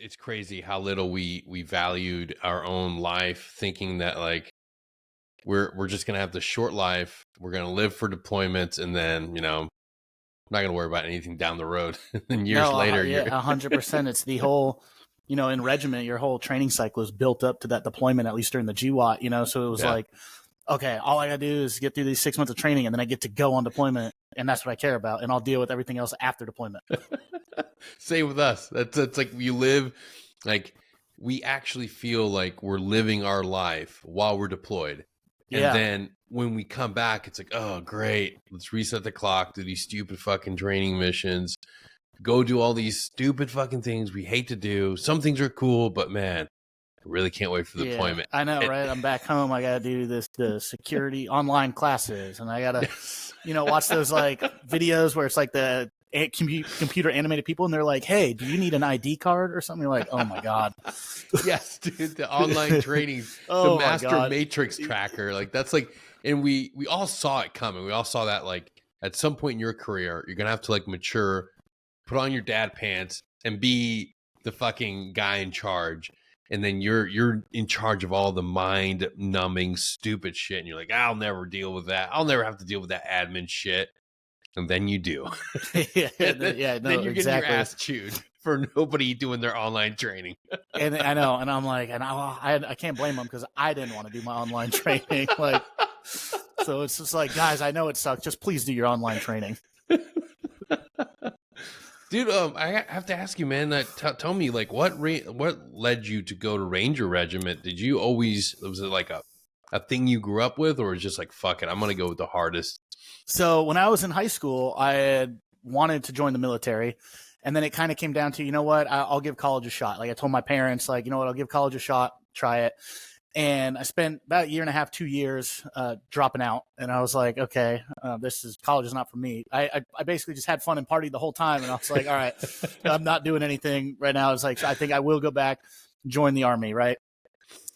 It's crazy how little we valued our own life, thinking that like we're just gonna have this short life, we're gonna live for deployments, and then I'm not gonna worry about anything down the road. And years later, yeah, 100%. It's the whole, in regiment, your whole training cycle is built up to that deployment, at least during the GWAT. So it was like, okay, all I gotta do is get through these 6 months of training, and then I get to go on deployment, and that's what I care about, and I'll deal with everything else after deployment. Same with us. That's like we live, like we actually feel like we're living our life while we're deployed. And then when we come back, it's like, oh, great. Let's reset the clock, do these stupid fucking training missions, go do all these stupid fucking things we hate to do. Some things are cool, but man, I really can't wait for the deployment. I know, right? I'm back home. I got to do the security online classes, and I got to, watch those like videos where it's like the computer animated people, and they're like, hey, do you need an ID card or something? You're like, oh my God. Yes, dude, the online training, the master matrix tracker. Like that's like, and we all saw it coming. We all saw that like at some point in your career, you're going to have to like mature, put on your dad pants and be the fucking guy in charge. And then you're in charge of all the mind numbing stupid shit. And you're like, I'll never deal with that. I'll never have to deal with that admin shit. And then you do. Then you're getting your ass chewed for nobody doing their online training. And I know. And I'm like, and I can't blame them because I didn't want to do my online training. Like, so it's just like, guys, I know it sucks. Just please do your online training. Dude, I have to ask you, man. Tell me, like, what led you to go to Ranger Regiment? Did you always, was it like a thing you grew up with, or was it just like, fuck it, I'm gonna go with the hardest? So when I was in high school, I had wanted to join the military, and then it kind of came down to, I'll give college a shot. Like I told my parents, like, I'll give college a shot, try it. And I spent about a year and a half, 2 years dropping out. And I was like, okay, college is not for me. I basically just had fun and partied the whole time. And I was like, all right, I'm not doing anything right now. It's like, I think I will go back, join the Army. Right.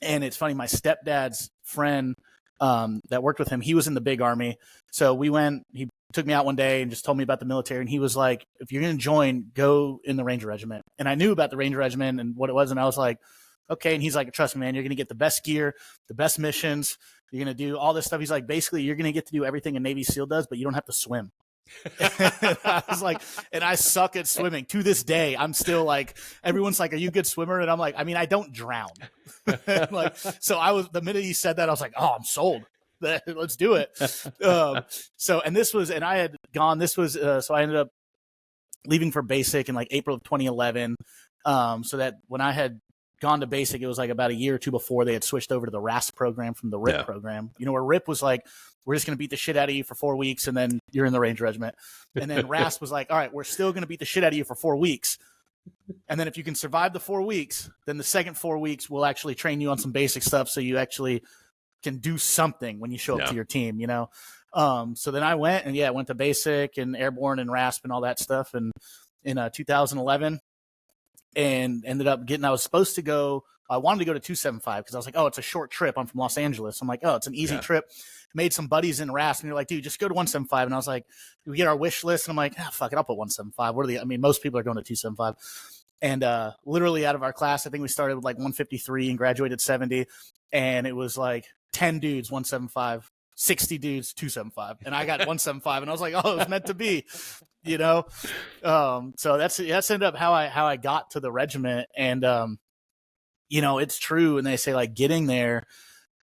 And it's funny, my stepdad's friend that worked with him, he was in the big Army. So he took me out one day and just told me about the military. And he was like, if you're going to join, go in the Ranger Regiment. And I knew about the Ranger Regiment and what it was. And I was like, okay. And he's like, trust me, man, you're going to get the best gear, the best missions. You're going to do all this stuff. He's like, basically, you're going to get to do everything a Navy SEAL does, but you don't have to swim. I was like, and I suck at swimming to this day. I'm still like, everyone's like, are you a good swimmer? And I'm like, I mean, I don't drown. Like, so the minute he said that, I was like, oh, I'm sold. Let's do it. So I ended up leaving for basic in like April of 2011. So that when I had gone to basic, it was like about a year or two before they had switched over to the RASP program from the RIP program. Where RIP was like, we're just going to beat the shit out of you for 4 weeks and then you're in the Ranger Regiment. And then RASP was like, all right, we're still going to beat the shit out of you for 4 weeks. And then if you can survive the 4 weeks, then the second 4 weeks we'll actually train you on some basic stuff so you actually can do something when you show up to your team, So then I went to basic and airborne and RASP and all that stuff. And in 2011, and ended up I was supposed to go, I wanted to go to 275 because I was like, oh, it's a short trip. I'm from Los Angeles. I'm like, oh, it's an easy trip. Made some buddies in RASP and you're like, dude, just go to 175. And I was like, we get our wish list. And I'm like, fuck it, I'll put 175. Most people are going to 275. And literally out of our class, I think we started with like 153 and graduated 70. And it was like 10 dudes, 175, 60 dudes, 275. And I got 175 and I was like, oh, it was meant to be, So that's ended up how I got to the regiment. And, it's true. And they say like getting there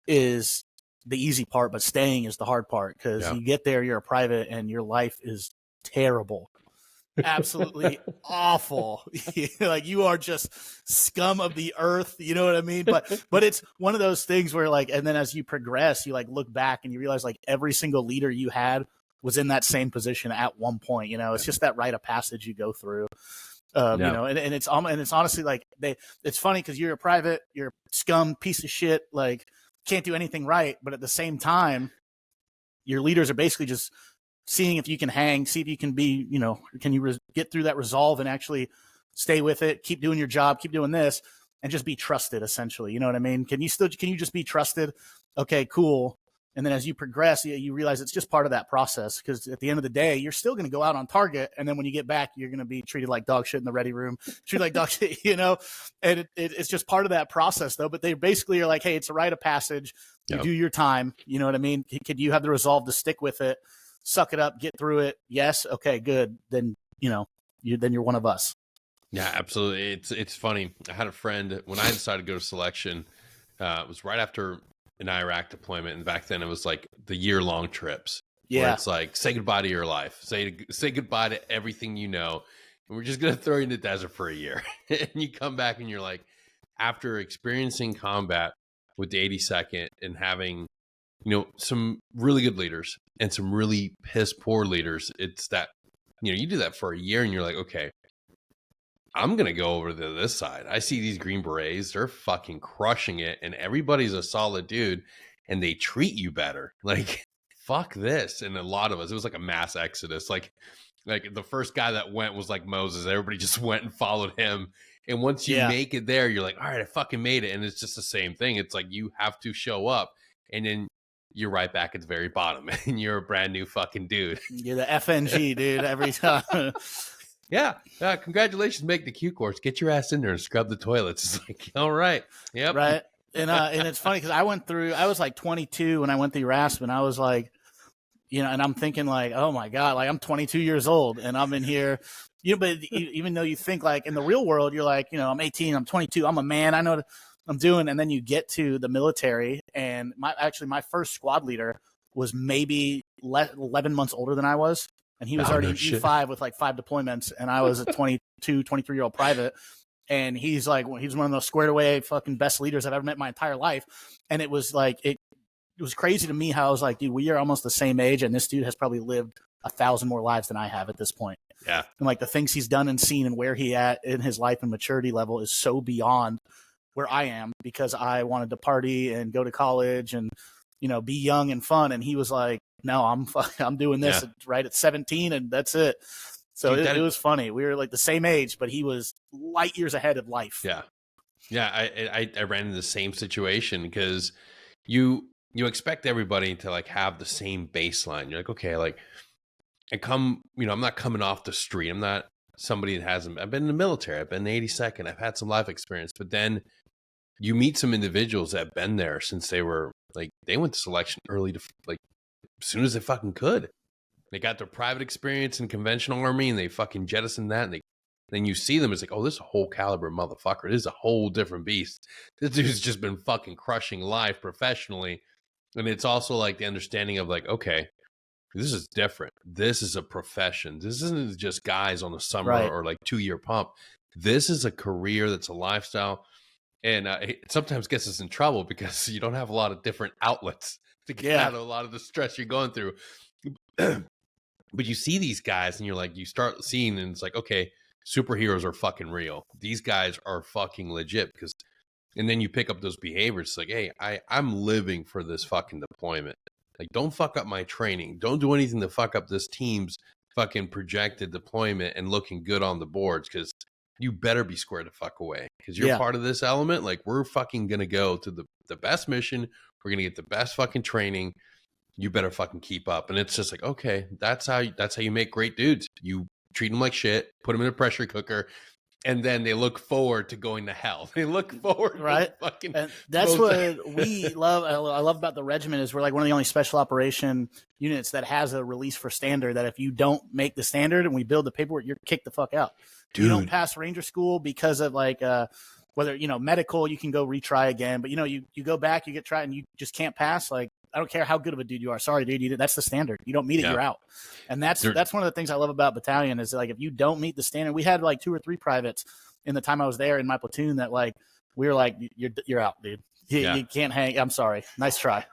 is the easy part, but staying is the hard part. Cause you get there, you're a private and your life is terrible. Absolutely awful. Like you are just scum of the earth. You know what I mean? But it's one of those things where like, and then as you progress, you like look back and you realize like every single leader you had was in that same position at one point. It's just that rite of passage you go through. And it's honestly like it's funny because you're a private, you're a scum piece of shit, like can't do anything right. But at the same time, your leaders are basically just seeing if you can hang, see if you can be, can you get through that resolve and actually stay with it, keep doing your job, keep doing this, and just be trusted, essentially. You know what I mean? Can you just be trusted? Okay, cool. And then as you progress, you realize it's just part of that process, because at the end of the day, you're still going to go out on target. And then when you get back, you're going to be treated like dog shit in the ready room, treated like dog shit, and it's just part of that process though. But they basically are like, hey, it's a rite of passage. You do your time. You know what I mean? Could you have the resolve to stick with it, suck it up, get through it? Yes. Okay, good. Then, you're one of us. Yeah, absolutely. It's funny. I had a friend when I decided to go to selection, it was right after an Iraq deployment, and back then it was like the year-long trips. Yeah, where it's like, say goodbye to your life, say goodbye to everything and we're just gonna throw you in the desert for a year. And you come back and you're like, after experiencing combat with the 82nd and having some really good leaders and some really piss poor leaders, it's that you do that for a year and you're like, okay, I'm going to go over to this side. I see these Green Berets. They're fucking crushing it. And everybody's a solid dude. And they treat you better. Like, fuck this. And a lot of us, it was like a mass exodus. Like the first guy that went was like Moses. Everybody just went and followed him. And once you make it there, you're like, all right, I fucking made it. And it's just the same thing. It's like you have to show up. And then you're right back at the very bottom. And you're a brand new fucking dude. You're the FNG, dude, every time. Yeah. Congratulations, make the Q course. Get your ass in there and scrub the toilets. It's like, all right. Yep. Right. And it's funny because I was like 22 when I went through Raspen. I was like, and I'm thinking like, oh my God, like I'm 22 years old and I'm in here, but even though you think like in the real world, you're like, I'm 18, I'm 22, I'm a man, I know what I'm doing. And then you get to the military, and my first squad leader was maybe 11 months older than I was. And he was already in E5 with like 5 deployments. And I was a 22, 23-year-old private. And he's one of those squared away fucking best leaders I've ever met in my entire life. And it was like, it was crazy to me how I was like, dude, we are almost the same age. And this dude has probably lived 1,000 more lives than I have at this point. Yeah. And like the things he's done and seen and where he at in his life and maturity level is so beyond where I am, because I wanted to party and go to college and, be young and fun. And he was like, no, I'm doing this right at 17 and that's it. So dude, it was funny. We were like the same age, but he was light years ahead of life. Yeah. Yeah. I ran into the same situation because you expect everybody to like have the same baseline. You're like, okay, like I'm not coming off the street. I'm not somebody that hasn't, I've been in the military. I've been in the 82nd. I've had some life experience, but then you meet some individuals that have been there since they were like, they went to selection early to like, as soon as they fucking could. They got their private experience in conventional army and they fucking jettisoned that. And then you see them, it's like, oh, this is a whole caliber motherfucker. This is a whole different beast. This dude's just been fucking crushing life professionally. And it's also like the understanding of like, okay, this is different. This is a profession. This isn't just guys on the summer or like 2-year pump. This is a career that's a lifestyle. And it sometimes gets us in trouble because you don't have a lot of different outlets to get out of a lot of the stress you're going through. But you see these guys and you're like, you start seeing, and it's like, okay, superheroes are fucking real. These guys are fucking legit. And then you pick up those behaviors. It's like, hey, I'm living for this fucking deployment. Like, don't fuck up my training. Don't do anything to fuck up this team's fucking projected deployment and looking good on the boards, because you better be squared the fuck away, because you're part of this element. Like, we're fucking going to go to the best mission. We're going to get the best fucking training. You better fucking keep up. And it's just like, okay, that's how you make great dudes. You treat them like shit, put them in a pressure cooker, and then they look forward to going to hell. They look forward to fucking. And that's what we love. I love about the regiment is we're like one of the only special operation units that has a release for standard, that if you don't make the standard and we build the paperwork, you're kicked the fuck out. Dude. You don't pass Ranger school because of like whether medical, you can go retry again, but you go back, you get tried, and you just can't pass. Like, I don't care how good of a dude you are. Sorry, dude, that's the standard. You don't meet it, you're out. And that's one of the things I love about battalion is like, if you don't meet the standard, we had like 2 or 3 privates in the time I was there in my platoon that like we were like, you're out, dude. You can't hang. I'm sorry. Nice try.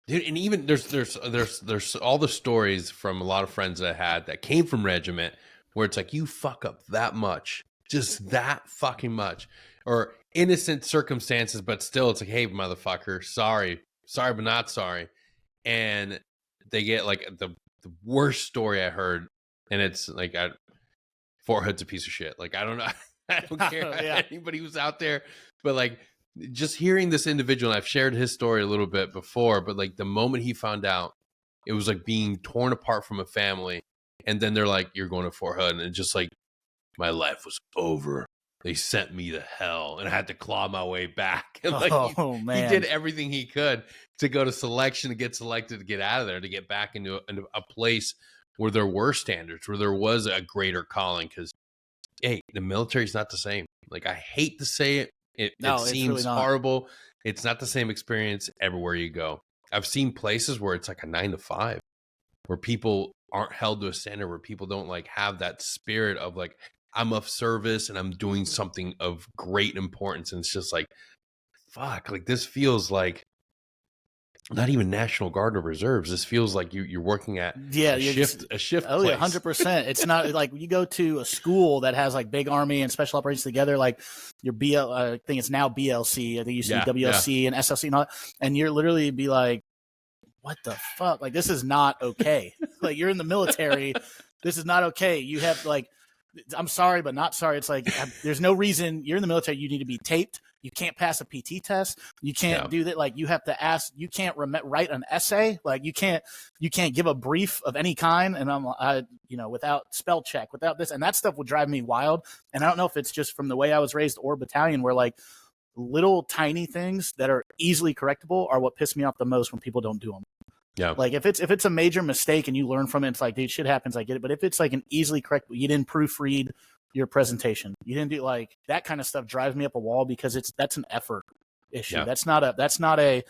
Dude, and even there's all the stories from a lot of friends that I had that came from regiment where it's like, you fuck up that much, just that fucking much, or innocent circumstances, but still it's like, hey, motherfucker, sorry, but not sorry. And they get like the worst story I heard, and it's like, Fort Hood's a piece of shit. Like, I don't know. I don't care anybody who's out there, but like just hearing this individual, and I've shared his story a little bit before, but like the moment he found out, it was like being torn apart from a family. And then they're like, you're going to Fort Hood. And just like, my life was over. They sent me to hell and I had to claw my way back. And like, he did everything he could to go to selection, to get selected, to get out of there, to get back into a place where there were standards, where there was a greater calling. Because, hey, the military is not the same. Like, I hate to say it. It seems really horrible. It's not the same experience everywhere you go. I've seen places where it's like a 9 to 5, where people aren't held to a standard, where people don't like have that spirit of like, I'm of service and I'm doing something of great importance. And it's just like, fuck, like this feels like not even National Guard or reserves. This feels like you're working at a shift. Oh yeah, 100%. It's not like you go to a school that has like big Army and special operations together, like your I think it's now BLC. I think it used to be WLC and SLC and all that. And you're literally be like, what the fuck? Like, this is not okay. Like, you're in the military. This is not okay. You have like, I'm sorry, but not sorry. It's like, there's no reason. You're in the military. You need to be taped. You can't pass a PT test. You can't do that. Like, you have to ask. You can't write an essay. Like, you can't give a brief of any kind. And without spell check, without this, and that stuff would drive me wild. And I don't know if it's just from the way I was raised or battalion, where like little tiny things that are easily correctable are what piss me off the most when people don't do them. Yeah. Like if it's a major mistake and you learn from it, it's like, dude, shit happens. I get it. But if it's like an easily correct, you didn't proofread your presentation, you didn't do like that kind of stuff, drives me up a wall, because that's an effort issue. Yeah. That's not a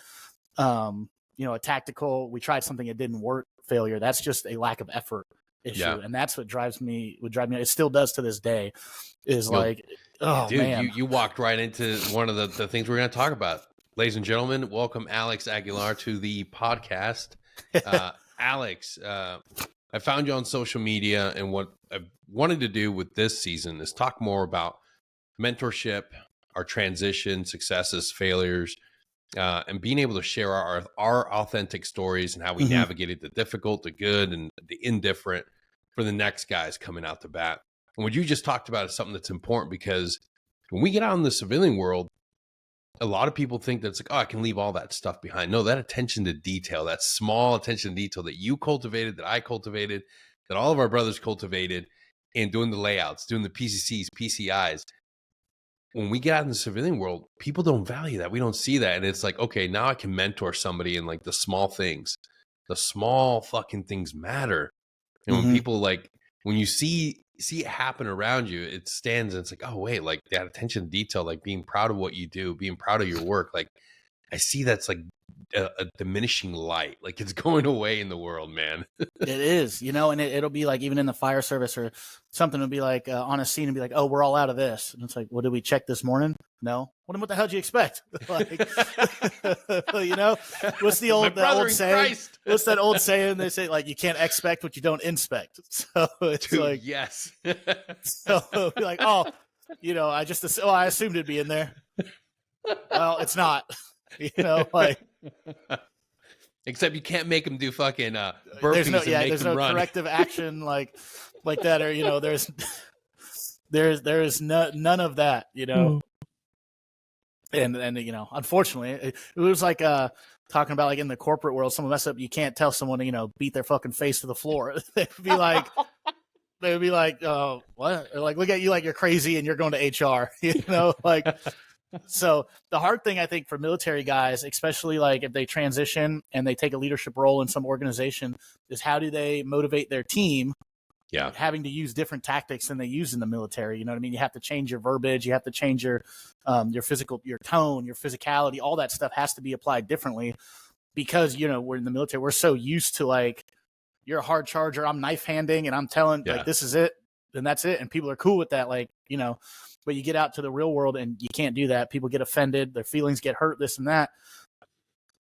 a tactical, we tried something, it didn't work failure. That's just a lack of effort issue. Yeah. And that's what drives me. It still does to this day, is like, oh dude, man. You walked right into one of the things we're going to talk about. Ladies and gentlemen, welcome Alex Aguilar to the podcast. Alex, I found you on social media, and what I wanted to do with this season is talk more about mentorship, our transition, successes, failures, and being able to share our authentic stories and how we navigated the difficult, the good, and the indifferent for the next guys coming out the bat. And what you just talked about is something that's important, because when we get out in the civilian world, a lot of people think that it's like, oh, I can leave all that stuff behind. No, that attention to detail, that small attention to detail that you cultivated, that I cultivated, that all of our brothers cultivated, and doing the layouts, doing the PCCs, PCIs. When we get out in the civilian world, people don't value that. We don't see that. And it's like, okay, now I can mentor somebody in like the small things. The small fucking things matter. And when people like, when you see it happen around you, it stands, and it's like, oh wait, like that attention to detail, like being proud of what you do, being proud of your work. Like I see that's like a diminishing light. Like it's going away in the world, man. It is, and it'll be like, even in the fire service or something, it'll be like on a scene and be like, oh, we're all out of this. And it's like, what did we check this morning? No. What the hell do you expect? Like, what's the old saying? Christ. What's that old saying? They say like, you can't expect what you don't inspect. So it's like, yes. So it'll be like, oh, I assumed it'd be in there. Well, it's not. Like, except you can't make them do fucking burpees there's no corrective action like that, or there's none of that, and unfortunately it was like talking about like in the corporate world, someone mess up, you can't tell someone to beat their fucking face to the floor. They'd be like, oh, what? Or like, look at you like you're crazy and you're going to HR, like. So the hard thing, I think, for military guys, especially like if they transition and they take a leadership role in some organization, is how do they motivate their team? Yeah, having to use different tactics than they use in the military. You know what I mean? You have to change your verbiage. You have to change your physical, your tone, your physicality. All that stuff has to be applied differently, because we're in the military. We're so used to like, you're a hard charger, I'm knife handing, and I'm telling like, this is it, and that's it, and people are cool with that. Like, but you get out to the real world and you can't do that. People get offended, their feelings get hurt, this and that.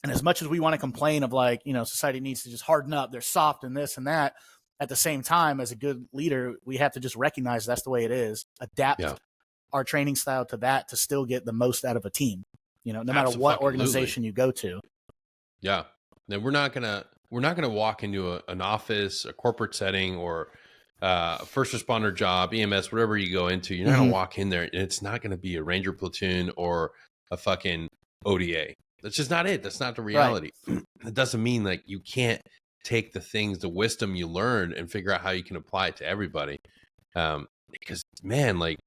And as much as we want to complain of like, society needs to just harden up, they're soft and this and that, at the same time, as a good leader, we have to just recognize that's the way it is, adapt our training style to that, to still get the most out of a team, no matter what organization you go to. Yeah. Then we're not going to walk into an office, a corporate setting, or first responder job, EMS, whatever you go into, you're not going to walk in there and it's not going to be a Ranger platoon or a fucking ODA. That's just not it. That's not the reality. Right. It doesn't mean like you can't take the things, the wisdom you learned and figure out how you can apply it to everybody. Because man, like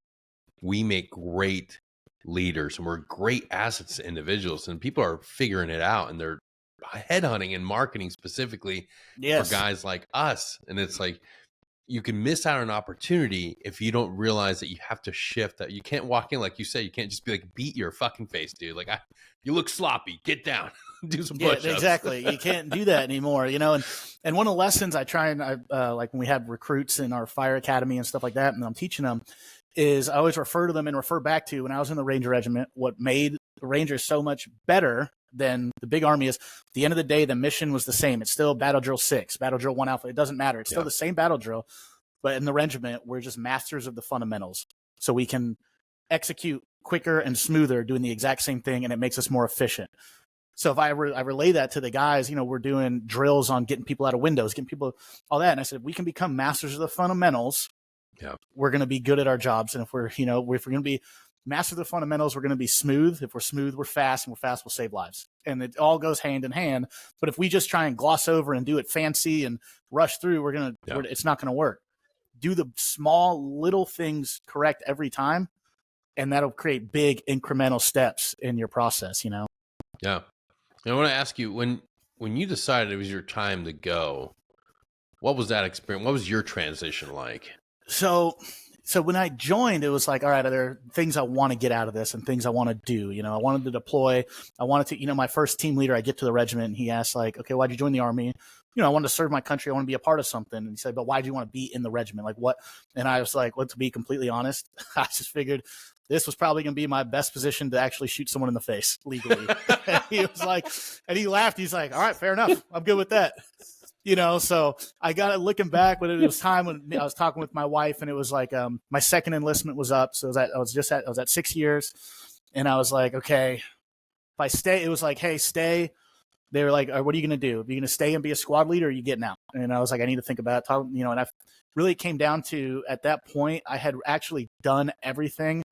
we make great leaders and we're great assets to individuals, and people are figuring it out, and they're headhunting and marketing specifically for guys like us. And it's like, you can miss out on an opportunity if you don't realize that you have to shift, that you can't walk in, like you said, you can't just be like, beat your fucking face, dude. Like, you look sloppy, get down, do some push-ups. Exactly. You can't do that anymore, you know? And one of the lessons I try and like when we have recruits in our fire academy and stuff like that, and I'm teaching them, is I always refer to them and refer back to when I was in the Ranger Regiment, what made the Rangers so much better than the big army is, at the end of the day, the mission was the same. It's still battle drill 6, battle drill 1 alpha. It doesn't matter. It's still the same battle drill, but in the regiment, we're just masters of the fundamentals. So we can execute quicker and smoother doing the exact same thing, and it makes us more efficient. So if I relay that to the guys, you know, we're doing drills on getting people out of windows, getting people, all that. And I said, we can become masters of the fundamentals. We're going to be good at our jobs. And if we're, you know, if we're going to be masters of the fundamentals, we're going to be smooth. If we're smooth, we're fast, and we're fast, we'll save lives. And it all goes hand in hand. But if we just try and gloss over and do it fancy and rush through, it's not going to work. Do the small little things correct every time, and that'll create big incremental steps in your process, you know? Yeah. And I want to ask you, when you decided it was your time to go, what was that experience? What was your transition like? So when I joined, it was like, all right, are there things I want to get out of this and things I want to do? You know, I wanted to deploy. I wanted to, you know, my first team leader, I get to the regiment and he asked like, okay, why'd you join the army? You know, I wanted to serve my country. I want to be a part of something. And he said, but why do you want to be in the regiment? Like what? And I was like, well, to be completely honest, I just figured this was probably going to be my best position to actually shoot someone in the face legally. And he was like, and he laughed. He's like, all right, fair enough. I'm good with that. You know, so I got it looking back when it was time when I was talking with my wife, and it was like my second enlistment was up. So I was at 6 years, and I was like, okay, if I stay, it was like, hey, stay. They were like, what are you going to do? Are you going to stay and be a squad leader, or are you getting out? And I was like, I need to think about it. You know, and I really came down to, at that point, I had actually done everything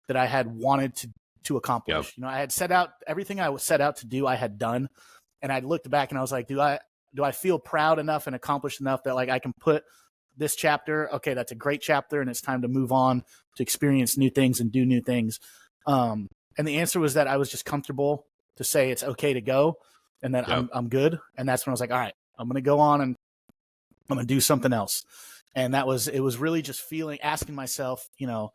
that I had wanted to accomplish. Yep. You know, I had set out everything I was set out to do, I had done. And I looked back and I was like, do I feel proud enough and accomplished enough that like I can put this chapter, okay, that's a great chapter, and it's time to move on to experience new things and do new things. And the answer was that I was just comfortable to say it's okay to go, and that I'm good. And that's when I was like, all right, I'm going to go on and I'm going to do something else. And it was really just asking myself, you know,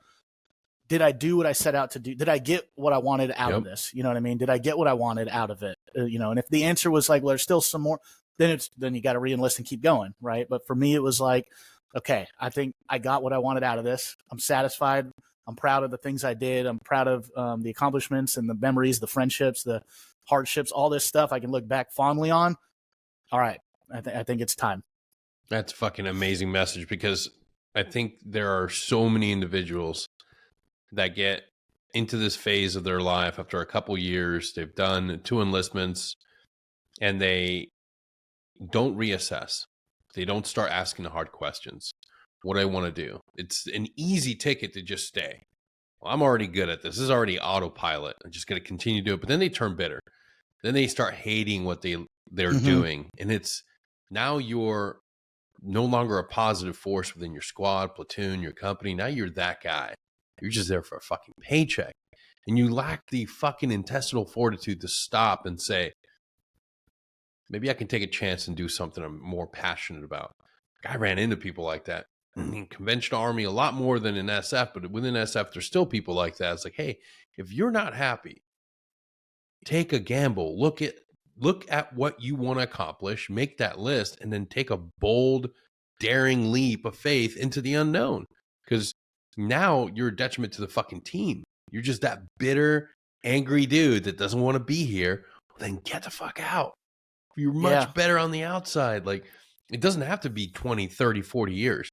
did I do what I set out to do? Did I get what I wanted out of this? You know what I mean? Did I get what I wanted out of it? You know, and if the answer was like, well, there's still some more, then you got to re-enlist and keep going. Right. But for me, it was like, okay, I think I got what I wanted out of this. I'm satisfied. I'm proud of the things I did. I'm proud of the accomplishments and the memories, the friendships, the hardships, all this stuff I can look back fondly on. All right. I think it's time. That's a fucking amazing message, because I think there are so many individuals that get into this phase of their life after a couple years. They've done 2 enlistments and they don't reassess. They don't start asking the hard questions. What do I want to do? It's an easy ticket to just stay. Well, I'm already good at this. This is already autopilot. I'm just going to continue to do it. But then they turn bitter. Then they start hating what they're doing. And it's now you're no longer a positive force within your squad, platoon, your company. Now you're that guy. You're just there for a fucking paycheck. And you lack the fucking intestinal fortitude to stop and say, maybe I can take a chance and do something I'm more passionate about. I ran into people like that in conventional army a lot more than in SF, but within SF, there's still people like that. It's like, hey, if you're not happy, take a gamble. Look at what you want to accomplish, make that list, and then take a bold, daring leap of faith into the unknown. Because now you're a detriment to the fucking team. You're just that bitter, angry dude that doesn't want to be here. Well, then get the fuck out. You're much better on the outside. Like, it doesn't have to be 20, 30, 40 years.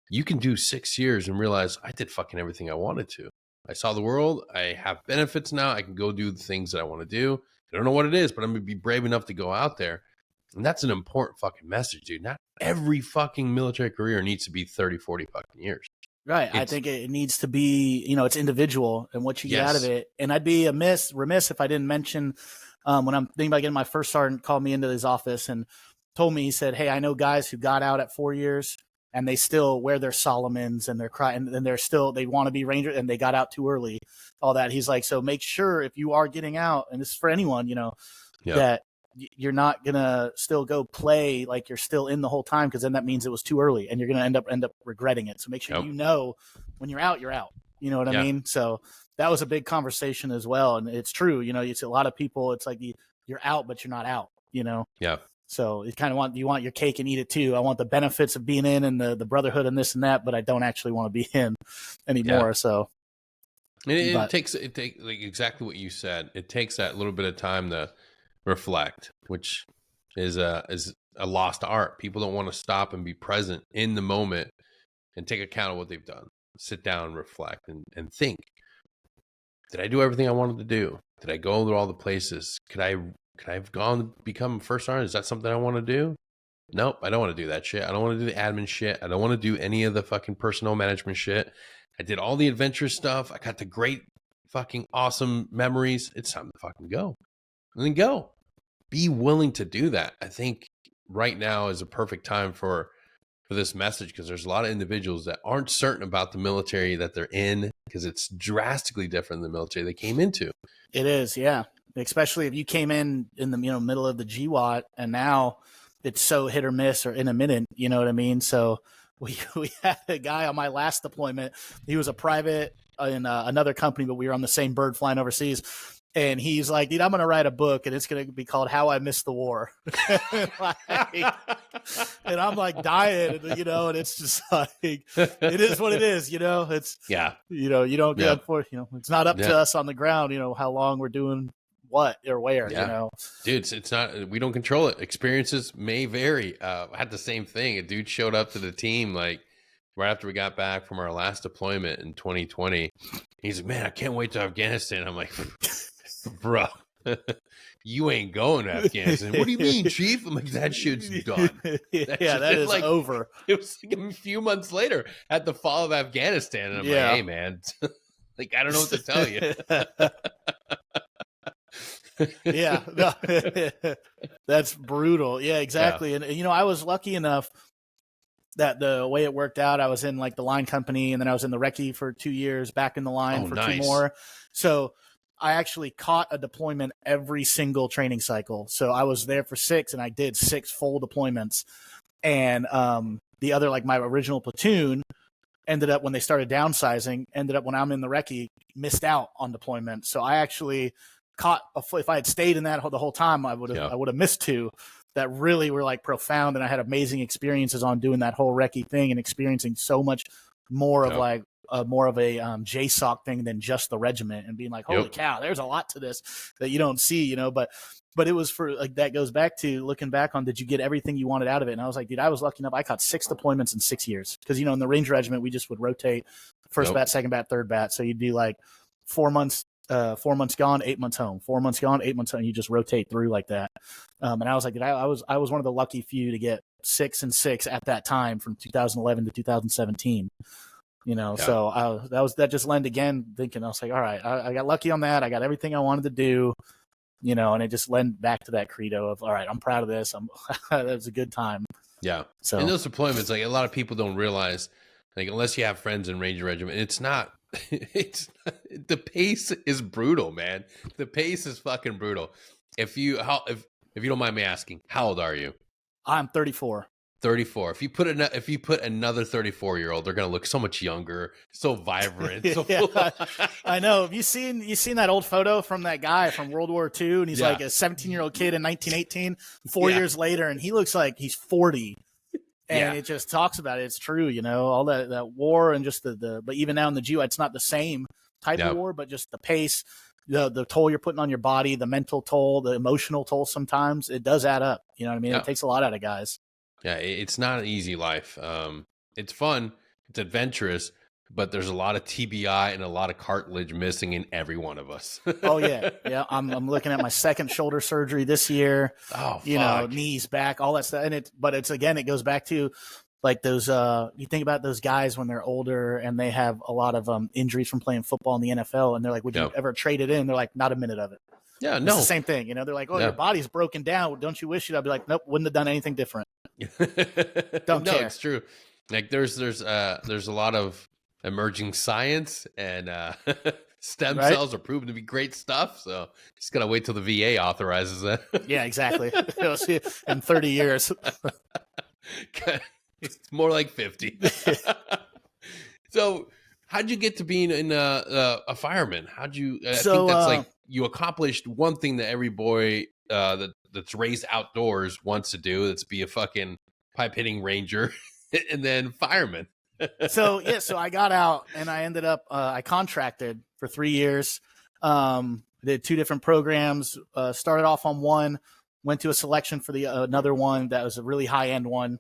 You can do 6 years and realize I did fucking everything I wanted to. I saw the world. I have benefits now. I can go do the things that I want to do. I don't know what it is, but I'm going to be brave enough to go out there. And that's an important fucking message, dude. Not every fucking military career needs to be 30, 40 fucking years. Right. I think it needs to be, it's individual and what you get out of it. And I'd be remiss if I didn't mention, when I'm thinking about getting my first sergeant called me into his office and told me, he said, "Hey, I know guys who got out at 4 years and they still wear their Solomons and they're crying and they want to be Ranger and they got out too early, all that." He's like, "So make sure if you are getting out," and this is for anyone, that you're not going to still go play like you're still in the whole time, because then that means it was too early and you're going to end up regretting it. So make sure when you're out, you're out. You know what I mean? So that was a big conversation as well. And it's true, it's a lot of people, it's like you're out, but you're not out, Yeah. So you kind of you want your cake and eat it too. I want the benefits of being in and the brotherhood and this and that, but I don't actually want to be in anymore. Yeah. So it takes like exactly what you said. It takes that little bit of time to reflect, which is a lost art. People don't want to stop and be present in the moment and take account of what they've done. Sit down and reflect and think. Did I do everything I wanted to do? Did I go to all the places? Could I have gone to become first sergeant? Is that something I want to do? Nope, I don't want to do that shit. I don't want to do the admin shit. I don't want to do any of the fucking personnel management shit. I did all the adventurous stuff. I got the great fucking awesome memories. It's time to fucking go. And then go. Be willing to do that. I think right now is a perfect time for this message, because there's a lot of individuals that aren't certain about the military that they're in, because it's drastically different than the military they came into. It is, yeah. Especially if you came in the middle of the GWAT, and now it's so hit or miss or intermittent, you know what I mean? So we had a guy on my last deployment. He was a private in another company, but we were on the same bird flying overseas. And he's like, "Dude, I'm going to write a book and it's going to be called How I Missed the War." And I'm like dying, and it's just like, it is what it is, it's, you don't get for, it's not up to us on the ground, how long we're doing what or where, Dude, it's not, we don't control it. Experiences may vary. I had the same thing. A dude showed up to the team, like right after we got back from our last deployment in 2020. He's like, "Man, I can't wait to Afghanistan." I'm like, "Bro, you ain't going to Afghanistan." "What do you mean, Chief?" I'm like, "That shit's done." That is like over. It was like a few months later at the fall of Afghanistan. And I'm like, "Hey, man, like, I don't know what to tell you." That's brutal. Yeah, exactly. Yeah. And, I was lucky enough that the way it worked out, I was in like the line company, and then I was in the recce for 2 years, back in the line for 2 more. So I actually caught a deployment every single training cycle. So I was there for 6, and I did 6 full deployments. And the other, like my original platoon, ended up, when they started downsizing, when I'm in the recce, missed out on deployment. So I actually caught if I had stayed in that the whole time, I would have missed 2 that really were like profound. And I had amazing experiences on doing that whole recce thing and experiencing so much more of like more of a JSOC thing than just the regiment, and being like, holy cow, there's a lot to this that you don't see, but it was for like, that goes back to looking back on, did you get everything you wanted out of it? And I was like, dude, I was lucky enough. I caught 6 deployments in 6 years. Cause in the Ranger Regiment, we just would rotate first bat, second bat, third bat. So you'd do like 4 months, 4 months gone, 8 months home, 4 months gone, 8 months home. You just rotate through like that. And I was like, I was one of the lucky few to get 6 and 6 at that time, from 2011 to 2017. So that just lent again, thinking, I was like, all right, I got lucky on that. I got everything I wanted to do, and it just lent back to that credo of, all right, I'm proud of this. That was a good time. Yeah. So in those deployments, like a lot of people don't realize, like, unless you have friends in Ranger Regiment, the pace is brutal, man. The pace is fucking brutal. If you don't mind me asking, how old are you? I'm 34. 34. If you put another 34-year-old, they're gonna look so much younger, so vibrant. I know. Have you seen that old photo from that guy from World War II? And he's like a 17-year-old kid in 1918, 4 years later, and he looks like he's 40. And it just talks about it. It's true, all that war, and just but even now in the GWAT, it's not the same type of war, but just the pace, the toll you're putting on your body, the mental toll, the emotional toll. Sometimes it does add up. You know what I mean? It takes a lot out of guys. Yeah, it's not an easy life. It's fun, it's adventurous, but there's a lot of TBI and a lot of cartilage missing in every one of us. Oh yeah. I'm looking at my second shoulder surgery this year. Oh, fuck. Knees, back, all that stuff. And it goes back to like those, you think about those guys when they're older and they have a lot of injuries from playing football in the NFL, and they're like, would you ever trade it in? They're like, not a minute of it. Yeah, It's no. the same thing. You know, they're like, oh, your body's broken down. Don't you wish it? I'd be like, nope, wouldn't have done anything different. Don't care. It's true. Like there's a lot of emerging science, and stem cells are proven to be great stuff. So just gotta wait till the VA authorizes it. Yeah, exactly. In 30 years. It's more like 50. So how'd you get to being a fireman? How'd you, I think that's like, you accomplished one thing that every boy that's raised outdoors wants to do. That's be a fucking pipe hitting ranger and then fireman. So I got out and I ended up, I contracted for 3 years. Did 2 different programs, started off on one, went to a selection for the another one that was a really high end one.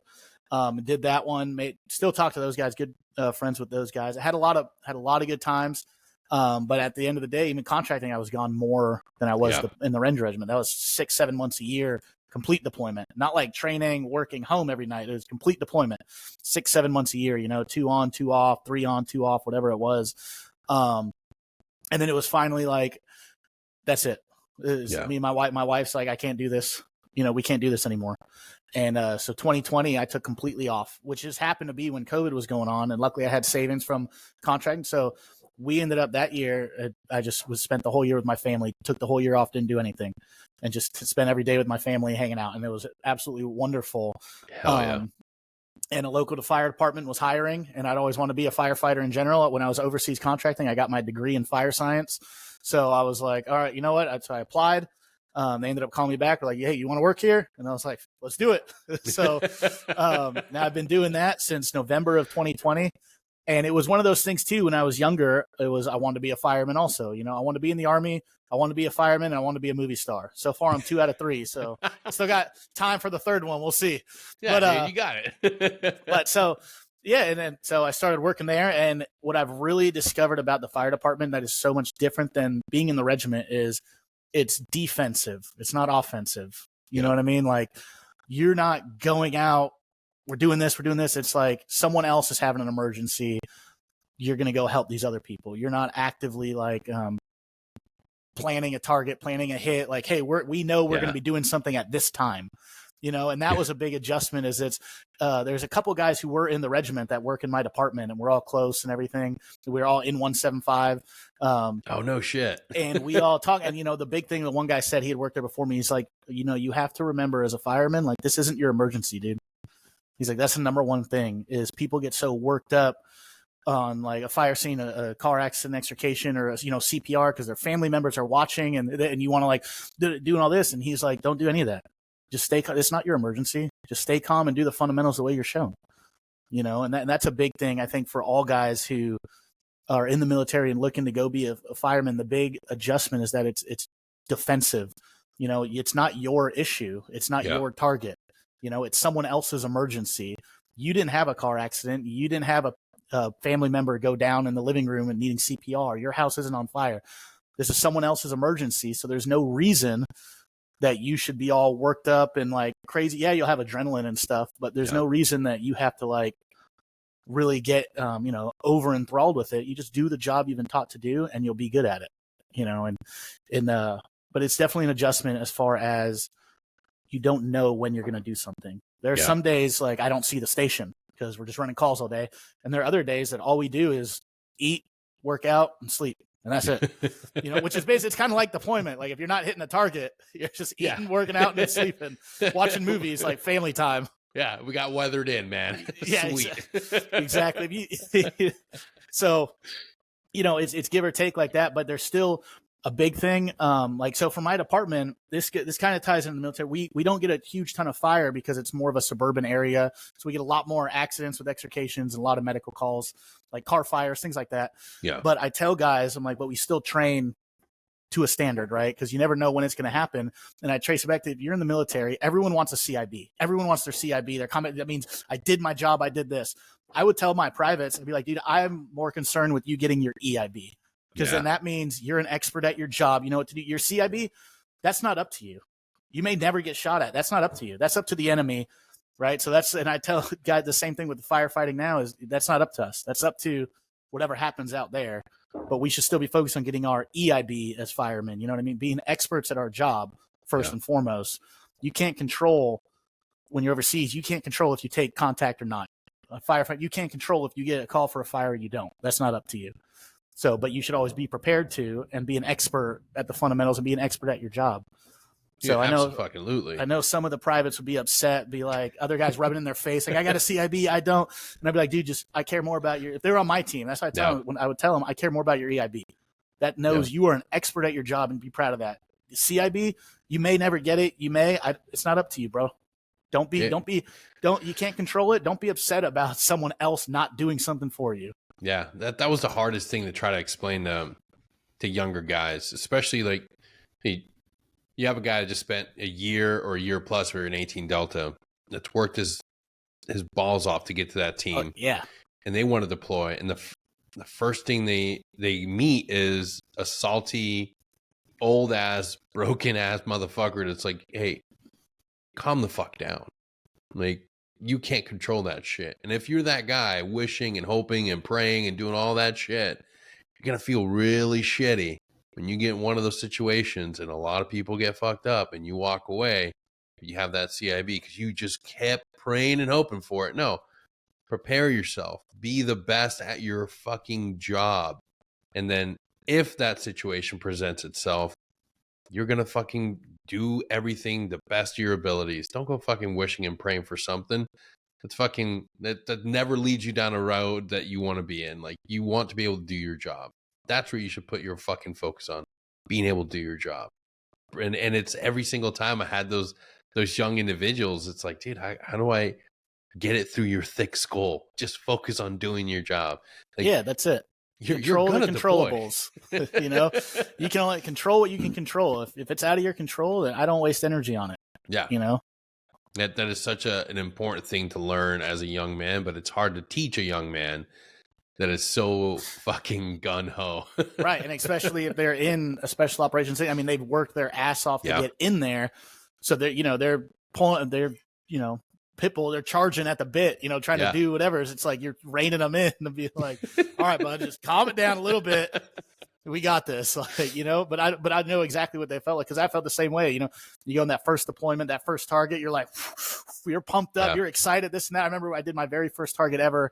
Did that one, still talk to those guys, good friends with those guys. I had a lot of good times. But at the end of the day, even contracting, I was gone more than I was in the Ranger Regiment. That was 6-7 months a year, complete deployment, not like training, working home every night. It was complete deployment, 6-7 months a year, 2 on, 2 off, 3 on, 2 off, whatever it was. And then it was finally like, that's it. Me and my wife. My wife's like, I can't do this. We can't do this anymore. And so 2020, I took completely off, which just happened to be when COVID was going on. And luckily I had savings from contracting. So we ended up that year, I just spent the whole year with my family, took the whole year off, didn't do anything, and just spent every day with my family hanging out. And it was absolutely wonderful. Hell yeah. And a local fire department was hiring, and I'd always want to be a firefighter in general. When I was overseas contracting, I got my degree in fire science. So I was like, all right, you know what? So I applied. They ended up calling me back. They're like, hey, you want to work here? And I was like, let's do it. So now I've been doing that since November of 2020. And it was one of those things too. When I was younger, I wanted to be a fireman also. I want to be in the Army. I want to be a fireman. And I want to be a movie star. So far, I'm 2 out of 3. So I still got time for the third one. We'll see. Yeah, dude, you got it. But so, yeah. And then, so I started working there. And what I've really discovered about the fire department that is so much different than being in the regiment is it's defensive. It's not offensive. You know what I mean? Like, you're not going out, we're doing this. It's like someone else is having an emergency. You're going to go help these other people. You're not actively like planning a target, planning a hit. Like, hey, we know we're going to be doing something at this time, and that was a big adjustment. There's a couple guys who were in the regiment that work in my department, and we're all close and everything. We're all in 175. Oh, no shit. And we all talk. And, the big thing that one guy said, he had worked there before me. He's like, you have to remember as a fireman, like, this isn't your emergency, dude. He's like, that's the number one thing is people get so worked up on like a fire scene, a car accident, extrication, or, CPR because their family members are watching and you want to like doing all this. And he's like, don't do any of that. Just stay calm. It's not your emergency. Just stay calm and do the fundamentals the way you're shown, and that's a big thing, I think, for all guys who are in the military and looking to go be a fireman. The big adjustment is that it's defensive. It's not your issue. It's not your target. It's someone else's emergency. You didn't have a car accident. You didn't have a family member go down in the living room and needing CPR. Your house isn't on fire. This is someone else's emergency. So there's no reason that you should be all worked up and like crazy. Yeah, you'll have adrenaline and stuff, but there's no reason that you have to like really get, over enthralled with it. You just do the job you've been taught to do and you'll be good at it, but it's definitely an adjustment as far as you don't know when you're going to do something. There are some days like I don't see the station because we're just running calls all day. And there are other days that all we do is eat, work out, and sleep. And that's it, which is basically, it's kind of like deployment. Like if you're not hitting a target, you're just eating, working out, and sleeping, watching movies, like family time. Yeah, we got weathered in, man. Yeah, sweet. Exactly. So, it's give or take like that, but there's still a big thing. So for my department, this kind of ties into the military. We don't get a huge ton of fire because it's more of a suburban area. So we get a lot more accidents with extrications and a lot of medical calls, like car fires, things like that. Yeah. But I tell guys, I'm like, but we still train to a standard, right? Because you never know when it's going to happen. And I trace it back to, if you're in the military, everyone wants a CIB. Everyone wants their CIB. Their comment, that means I did my job. I did this. I would tell my privates, I'd be like, dude, I'm more concerned with you getting your EIB. Because then that means you're an expert at your job. You know what to do. Your CIB, that's not up to you. You may never get shot at. That's not up to you. That's up to the enemy. right? So and I tell guys the same thing with the firefighting now is that's not up to us. That's up to whatever happens out there. But we should still be focused on getting our EIB as firemen. You know what I mean? Being experts at our job first and foremost. You can't control when you're overseas. You can't control if you take contact or not. A firefighter, you can't control if you get a call for a fire or you don't. That's not up to you. So, but you should always be prepared to and be an expert at the fundamentals and be an expert at your job. So I know some of the privates would be upset, be like other guys rubbing in their face, like I got a CIB, I don't, and I'd be like, dude, I care more about if they're on my team. That's what I tell them. When I would tell them, I care more about your EIB. That knows you are an expert at your job and be proud of that. CIB, you may never get it. You may. It's not up to you, bro. You can't control it. Don't be upset about someone else not doing something for you. Yeah, that was the hardest thing to try to explain to younger guys, especially like you have a guy that just spent a year or a year plus for an 18 Delta that's worked his balls off to get to that team. And they want to deploy. And the first thing they meet is a salty, old ass, broken ass motherfucker that's like, hey, calm the fuck down. Like, you can't control that shit. And if you're that guy wishing and hoping and praying and doing all that shit, you're going to feel really shitty when you get in one of those situations and a lot of people get fucked up and you walk away, you have that CIB because you just kept praying and hoping for it. No, prepare yourself. Be the best at your fucking job. And then if that situation presents itself, you're going to fucking do everything the best of your abilities. Don't go fucking wishing and praying for something that's fucking, that never leads you down a road that you want to be in. Like, you want to be able to do your job. That's where you should put your fucking focus on, being able to do your job. And it's every single time I had those young individuals, it's like, dude, how do I get it through your thick skull? Just focus on doing your job. Like, that's it. Control the controllables. You know, you can only control what you can control. If it's out of your control, then I don't waste energy on it. Yeah. You know, that is such an important thing to learn as a young man, but it's hard to teach a young man that is so fucking gung-ho. Right. And especially if they're in a special operations thing. I mean, they've worked their ass off to get in there. So they're pulling, pitbull, they're charging at the bit, trying to do whatever. It's like you're reining them in and be like, all right, bud, just calm it down a little bit. We got this, but I know exactly what they felt like, because I felt the same way. You go in that first deployment, that first target, you're like, you're pumped up, you're excited, this and that. I remember I did my very first target ever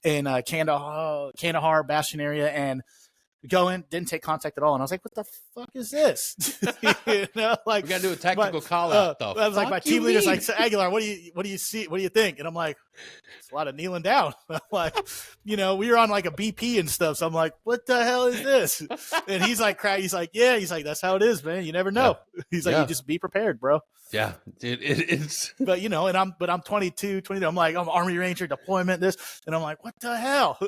in Kandahar Bastion area, and go in, didn't take contact at all, and I was like, "What the fuck is this?" Like, we gotta do a tactical call out. I was like, my team leader's like, Aguilar, what do you see? What do you think? And I'm like, it's a lot of kneeling down. I'm like, we were on like a BP and stuff, so I'm like, what the hell is this? And he's like, he's like, that's how it is, man. You never know. He's like, you just be prepared, bro. Yeah, it's. But I'm 22. I'm like, I'm Army Ranger deployment this, and I'm like, what the hell?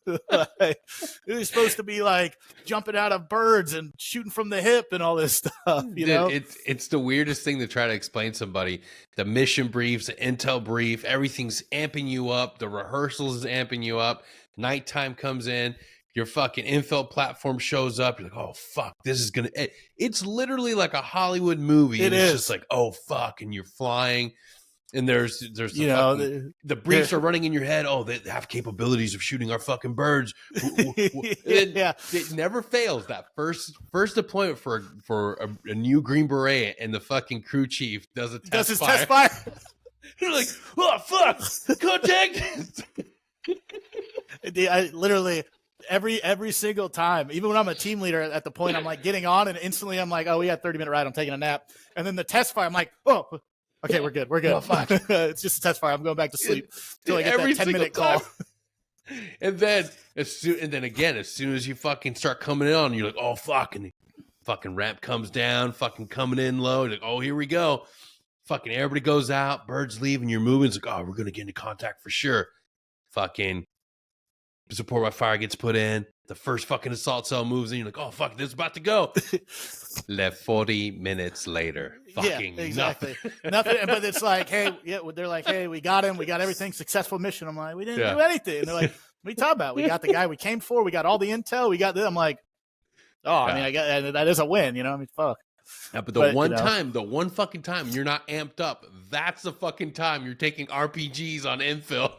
Like, it was supposed to be like jumping out of birds and shooting from the hip and all this stuff. It's the weirdest thing to try to explain to somebody. The mission briefs, the intel brief, everything's amping you up. The rehearsals is amping you up. Nighttime comes in. Your fucking infill platform shows up. You're like, oh, fuck, this is going to... It's literally like a Hollywood movie. It's just like, oh, fuck, and you're flying. And there's the briefs are running in your head. Oh, they have capabilities of shooting our fucking birds. It never fails. That first deployment for a new Green Beret, and the fucking crew chief does his test fire. You're like, oh, fuck, contact. I literally... Every single time, even when I'm a team leader, at the point I'm like getting on, and instantly I'm like, oh, we got 30-minute ride, I'm taking a nap. And then the test fire, I'm like, oh, okay, we're good. Oh, fuck. It's just a test fire. I'm going back to sleep until I get that 10-minute call. And then as soon as you fucking start coming on, you're like, oh, fuck, and the fucking ramp comes down, fucking coming in low. You're like, oh, here we go. Fucking everybody goes out, birds leave, and you're moving. It's like, oh, we're gonna get into contact for sure. Fucking support by fire gets put in. The first fucking assault cell moves in. You're like, oh, fuck, this is about to go. Left 40 minutes later. Fucking exactly. Nothing. But it's like, hey, they're like, hey, we got him. We got everything. Successful mission. I'm like, we didn't do anything. And they're like, what are you talking about? We got the guy we came for. We got all the intel. We got this. I'm like, oh, I mean, that is a win. I mean, fuck. Yeah, but But, the one fucking time you're not amped up, that's the fucking time you're taking RPGs on infill.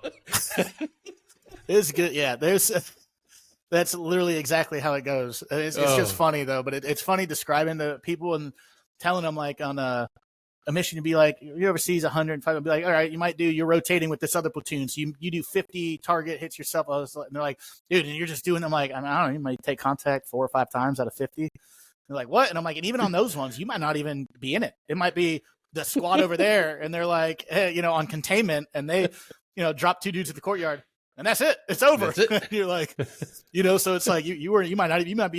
It's good. Yeah, that's literally exactly how it goes. It's just funny though, but it's funny describing to people and telling them like on a mission to be like, you overseas 105, I'll be like, all right, you're rotating with this other platoon. So you do 50 target hits yourself. And they're like, dude, and you're just doing them like, I don't know, you might take contact 4 or 5 times out of 50. They're like, what? And I'm like, and even on those ones, you might not even be in it. It might be the squad over there. And they're like, hey, on containment, and they, drop 2 dudes at the courtyard. And that's it. It's over. That's it. You're like, so it's like you might not even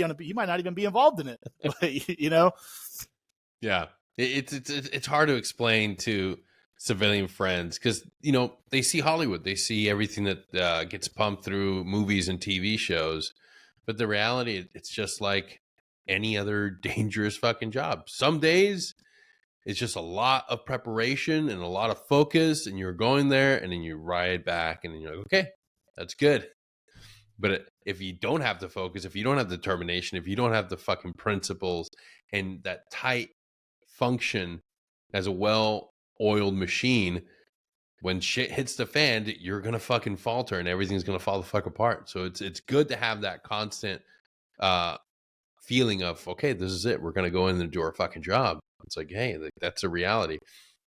be involved in it. But, Yeah. It's hard to explain to civilian friends because, they see Hollywood. They see everything that gets pumped through movies and TV shows. But the reality, it's just like any other dangerous fucking job. Some days it's just a lot of preparation and a lot of focus, and you're going there and then you ride back and then you're like, okay, that's good. But if you don't have the focus, if you don't have the determination, if you don't have the fucking principles and that tight function as a well-oiled machine, when shit hits the fan, you're gonna fucking falter and everything's gonna fall the fuck apart. So it's good to have that constant feeling of, okay, this is it. We're gonna go in and do our fucking job. It's like, hey, that's a reality,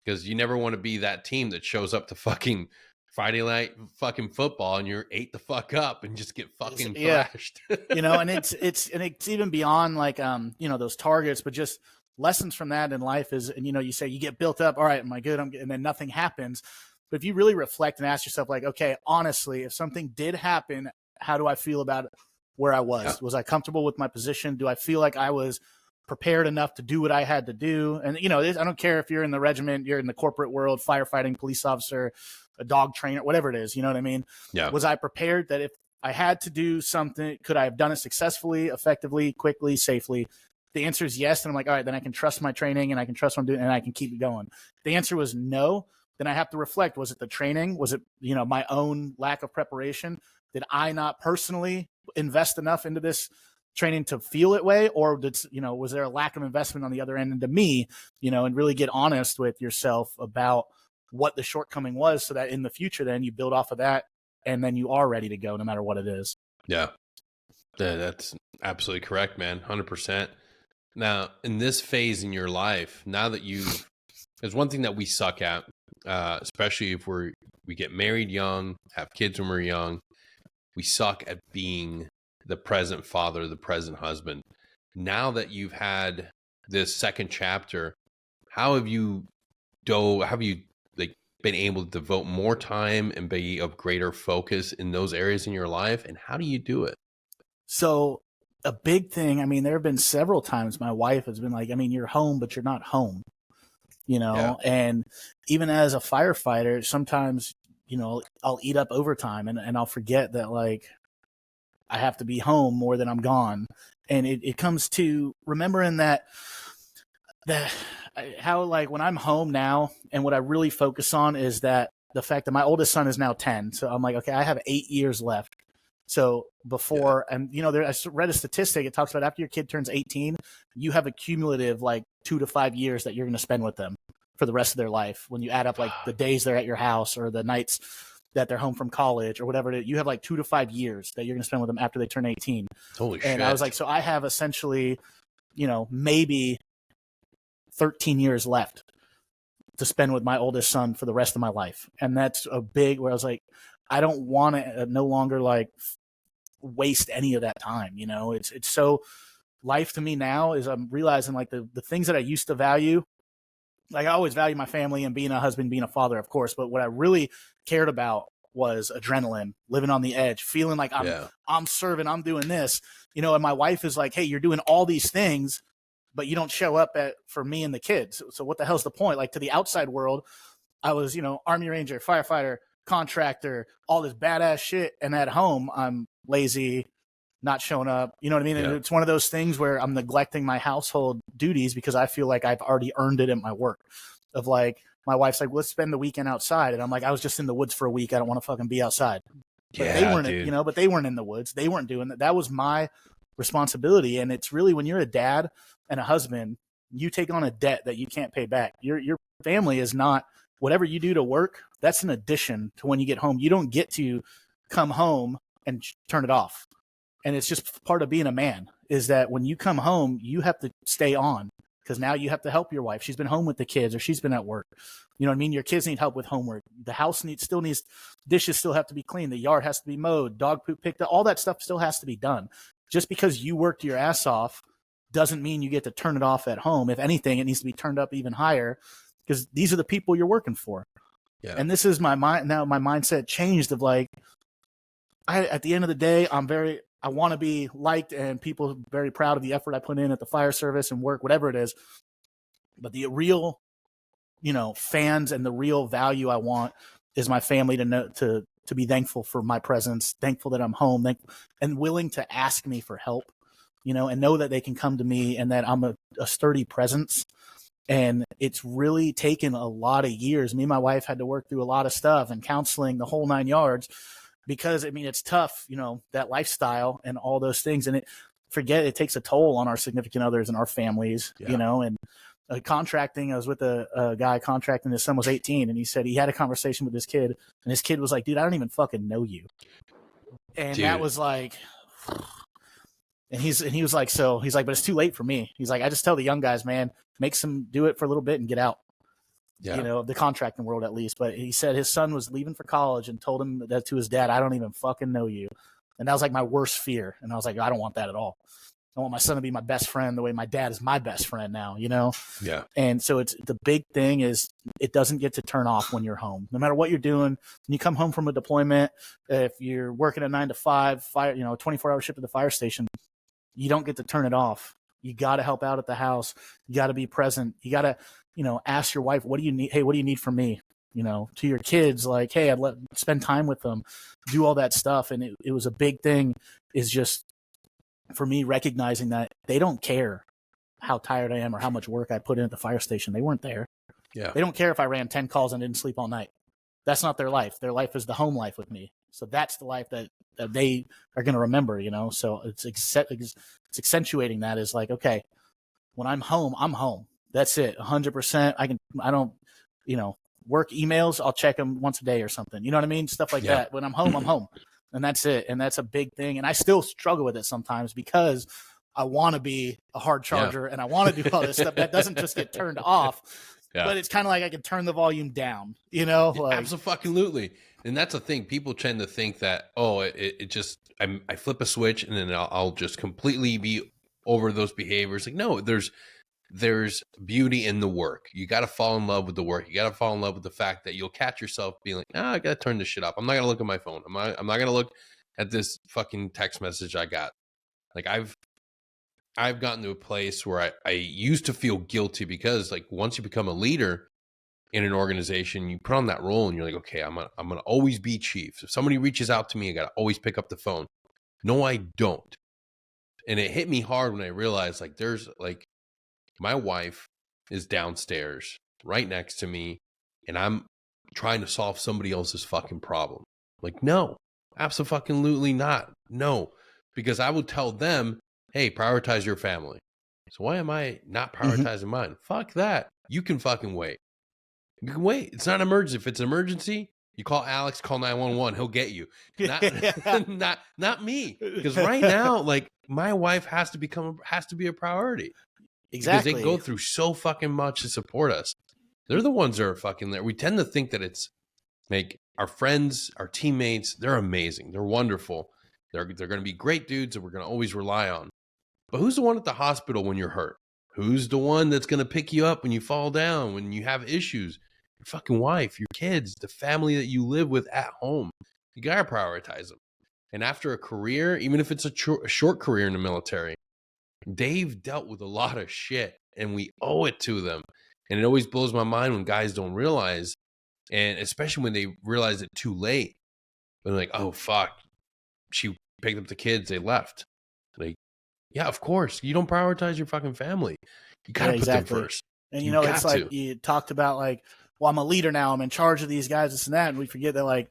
because you never want to be that team that shows up to fucking Friday night fucking football and you're ate the fuck up and just get fucking thrashed. And it's even beyond like those targets, but just lessons from that in life is, and you say you get built up, all right, am I good? And then nothing happens. But if you really reflect and ask yourself, like, okay, honestly, if something did happen, how do I feel about it where I was? Yeah. Was I comfortable with my position? Do I feel like I was prepared enough to do what I had to do? And I don't care if you're in the regiment, you're in the corporate world, firefighting, police officer, a dog trainer, whatever it is, you know what I mean? Yeah. Was I prepared that if I had to do something, could I have done it successfully, effectively, quickly, safely? The answer is yes. And I'm like, all right, then I can trust my training and I can trust what I'm doing and I can keep it going. The answer was no. Then I have to reflect. Was it the training? Was it, my own lack of preparation? Did I not personally invest enough into this training to feel it way? Or was there a lack of investment on the other end into me, and really get honest with yourself about what the shortcoming was, so that in the future, then you build off of that and then you are ready to go no matter what it is. Yeah. That's absolutely correct, man. 100%. Now, in this phase in your life, now that there's one thing that we suck at, especially if we get married young, have kids when we're young, we suck at being the present father, the present husband. Now that you've had this second chapter, how have you been able to devote more time and be of greater focus in those areas in your life? And how do you do it? So a big thing, there have been several times my wife has been like, you're home, but you're not home, yeah. And even as a firefighter, sometimes, I'll eat up overtime and I'll forget that, like, I have to be home more than I'm gone. And it comes to remembering that how, like, when I'm home now, and what I really focus on is that the fact that my oldest son is now 10. So I'm like, okay, I have 8 years left. So before, yeah. And I read a statistic. It talks about after your kid turns 18, you have a cumulative like 2 to 5 years that you're going to spend with them for the rest of their life. When you add up like the days they're at your house or the nights that they're home from college or whatever it is, you have like 2 to 5 years that you're going to spend with them after they turn 18. Holy shit. And I was like, so I have essentially, maybe 13 years left to spend with my oldest son for the rest of my life. And that's a big, where I was like, I don't want to no longer like waste any of that time. It's so, life to me now is I'm realizing like the things that I used to value. Like I always value my family and being a husband, being a father, of course. But what I really cared about was adrenaline, living on the edge, feeling like I'm serving, I'm doing this, and my wife is like, hey, you're doing all these things, but you don't show up for me and the kids. So what the hell's the point? Like to the outside world, I was, Army Ranger, firefighter, contractor, all this badass shit. And at home, I'm lazy, not showing up. You know what I mean? Yeah. And it's one of those things where I'm neglecting my household duties because I feel like I've already earned it in my work. Of like, my wife's like, let's spend the weekend outside. And I'm like, I was just in the woods for a week. I don't want to fucking be outside. But yeah, they weren't, dude. But they weren't in the woods. They weren't doing that. That was my responsibility. And it's really when you're a dad and a husband, you take on a debt that you can't pay back. Your family is not, whatever you do to work, that's an addition to when you get home. You don't get to come home and turn it off. And it's just part of being a man, is that when you come home, you have to stay on, because now you have to help your wife. She's been home with the kids, or she's been at work. You know what I mean? Your kids need help with homework. The house still needs, dishes still have to be cleaned. The yard has to be mowed, dog poop picked up. All that stuff still has to be done. Just because you worked your ass off doesn't mean you get to turn it off at home. If anything, it needs to be turned up even higher, because these are the people you're working for. Yeah. And this is my mind now. My mindset changed of like, at the end of the day, I want to be liked, and people are very proud of the effort I put in at the fire service and work, whatever it is. But the real, fans and the real value I want is my family to know, to be thankful for my presence, thankful that I'm home, and willing to ask me for help, and know that they can come to me and that I'm a sturdy presence. And it's really taken a lot of years. Me and my wife had to work through a lot of stuff and counseling, the whole 9 yards. Because it's tough, that lifestyle and all those things. And it takes a toll on our significant others and our families, and contracting. I was with a guy contracting. His son was 18, and he said he had a conversation with his kid, and his kid was like, dude, I don't even fucking know you. And that was like, and he was like, but it's too late for me. He's like, I just tell the young guys, man, make some, do it for a little bit and get out. Yeah. The contracting world at least. But he said his son was leaving for college and told him that to his dad, I don't even fucking know you. And that was like my worst fear. And I was like, I don't want that at all. I want my son to be my best friend the way my dad is my best friend now, Yeah. And so the big thing is it doesn't get to turn off when you're home. No matter what you're doing, when you come home from a deployment, if you're working a 9 to 5 fire, 24-hour shift at the fire station, you don't get to turn it off. You got to help out at the house. You got to be present. You got to, ask your wife, what do you need? Hey, what do you need from me? To your kids, like, hey, spend time with them, do all that stuff. And it was a big thing, is just for me recognizing that they don't care how tired I am or how much work I put in at the fire station. They weren't there. Yeah. They don't care if I ran 10 calls and didn't sleep all night. That's not their life. Their life is the home life with me. So that's the life that they are going to remember, So it's accentuating that, is like, okay, when I'm home, I'm home. That's it. 100%. I don't, work emails. I'll check them once a day or something. You know what I mean? Stuff like that. When I'm home, I'm home. And that's it. And that's a big thing. And I still struggle with it sometimes, because I want to be a hard charger and I want to do all this stuff that doesn't just get turned off. Yeah. But it's kind of like I can turn the volume down, like, absolutely. And that's the thing. People tend to think that, it just, I flip a switch and then I'll just completely be over those behaviors. Like, no, there's beauty in the work. You got to fall in love with the work. You got to fall in love with the fact that you'll catch yourself being like, I got to turn this shit off. I'm not going to look at my phone. I'm not going to look at this fucking text message I got. Like, I've gotten to a place where I used to feel guilty, because like once you become a leader in an organization, you put on that role and you're like, okay, I'm going to always be chief. If somebody reaches out to me, I got to always pick up the phone. No, I don't. And it hit me hard when I realized, like, there's like, my wife is downstairs right next to me, and I'm trying to solve somebody else's fucking problem. Like, no, absolutely not. No, because I would tell them, hey, prioritize your family. So why am I not prioritizing mine? Fuck that. You can fucking wait. You can wait. It's not an emergency. If it's an emergency, you call Alex, call 911. He'll get you. Not me. Because right now, like, my wife has to be a priority. Exactly. Because they go through so fucking much to support us. They're the ones that are fucking there. We tend to think that it's like our friends, our teammates, they're amazing. They're wonderful. They're going to be great dudes that we're going to always rely on. But who's the one at the hospital when you're hurt? Who's the one that's going to pick you up when you fall down, when you have issues? Your fucking wife, your kids, the family that you live with at home. You got to prioritize them. And after a career, even if it's a short career in the military, they've dealt with a lot of shit, and we owe it to them. And it always blows my mind when guys don't realize, and especially when they realize it too late. They're like, oh, fuck, she picked up the kids, they left. Like, yeah, of course. You don't prioritize your fucking family. You got to put them first. And, it's like you talked about, like, well, I'm a leader now. I'm in charge of these guys, this and that. And we forget that, like,